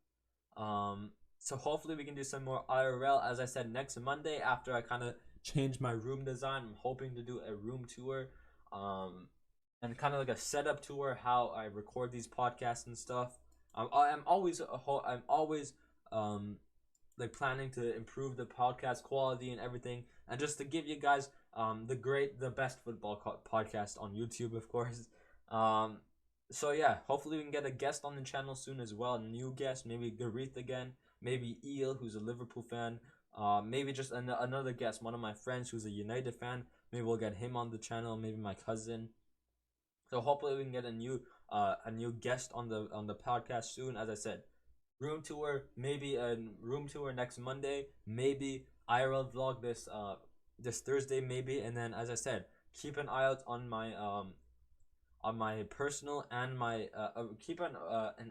Um, so hopefully we can do some more IRL. As I said, next Monday after I kind of change my room design, I'm hoping to do a room tour, um, and kind of like a setup tour how I record these podcasts and stuff. I'm always um like planning to improve the podcast quality and everything, and just to give you guys the best football podcast on YouTube, of course. Um, so yeah, hopefully we can get a guest on the channel soon as well. A new guest, maybe Gareth again, maybe Eel, who's a Liverpool fan. Maybe just another guest, one of my friends who's a United fan. Maybe we'll get him on the channel. Maybe my cousin. So hopefully we can get a new guest on the podcast soon. As I said, room tour, maybe a room tour next Monday, maybe IRL vlog this Thursday, maybe. And then as I said, keep an eye out on my personal and my keep an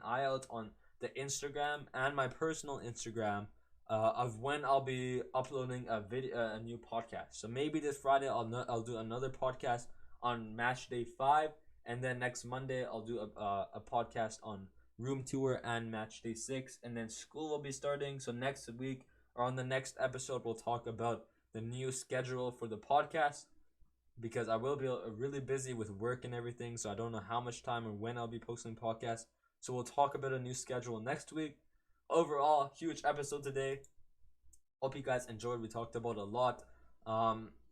eye out on the Instagram and my personal Instagram of when I'll be uploading a video, a new podcast. So maybe this Friday I'll do another podcast on match day 5, and then next Monday I'll do a podcast on room tour and match day 6, and then school will be starting. So next week or on the next episode we'll talk about the new schedule for the podcast, because I will be really busy with work and everything, so I don't know how much time or when I'll be posting podcasts. So we'll talk about a new schedule next week. Overall, huge episode today. Hope you guys enjoyed. We talked about a lot.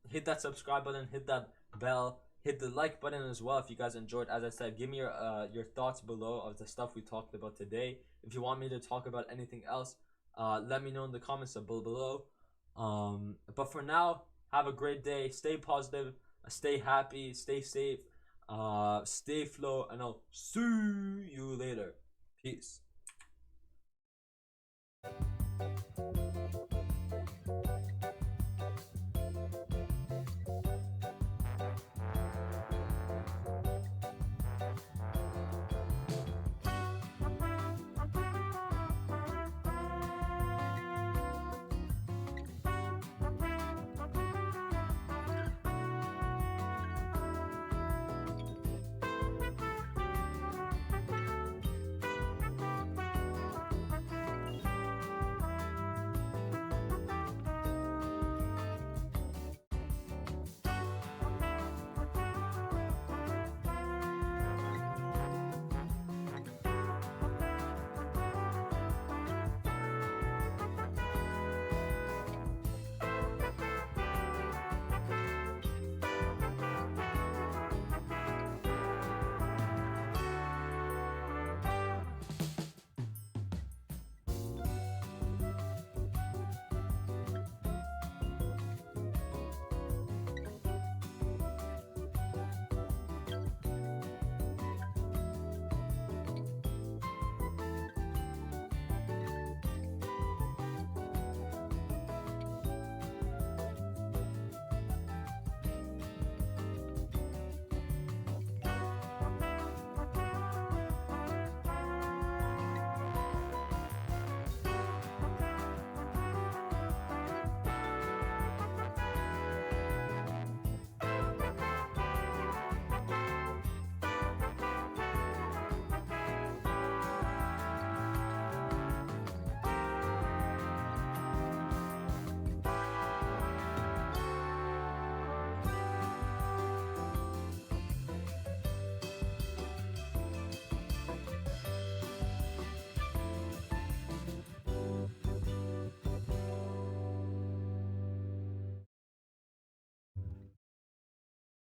Hit that subscribe button, hit that bell, hit the like button as well if you guys enjoyed. As I said, give me your thoughts below of the stuff we talked about today. If you want me to talk about anything else, let me know in the comments below. But for now, have a great day. Stay positive, stay happy, stay safe, stay flow, and I'll see you later. Peace.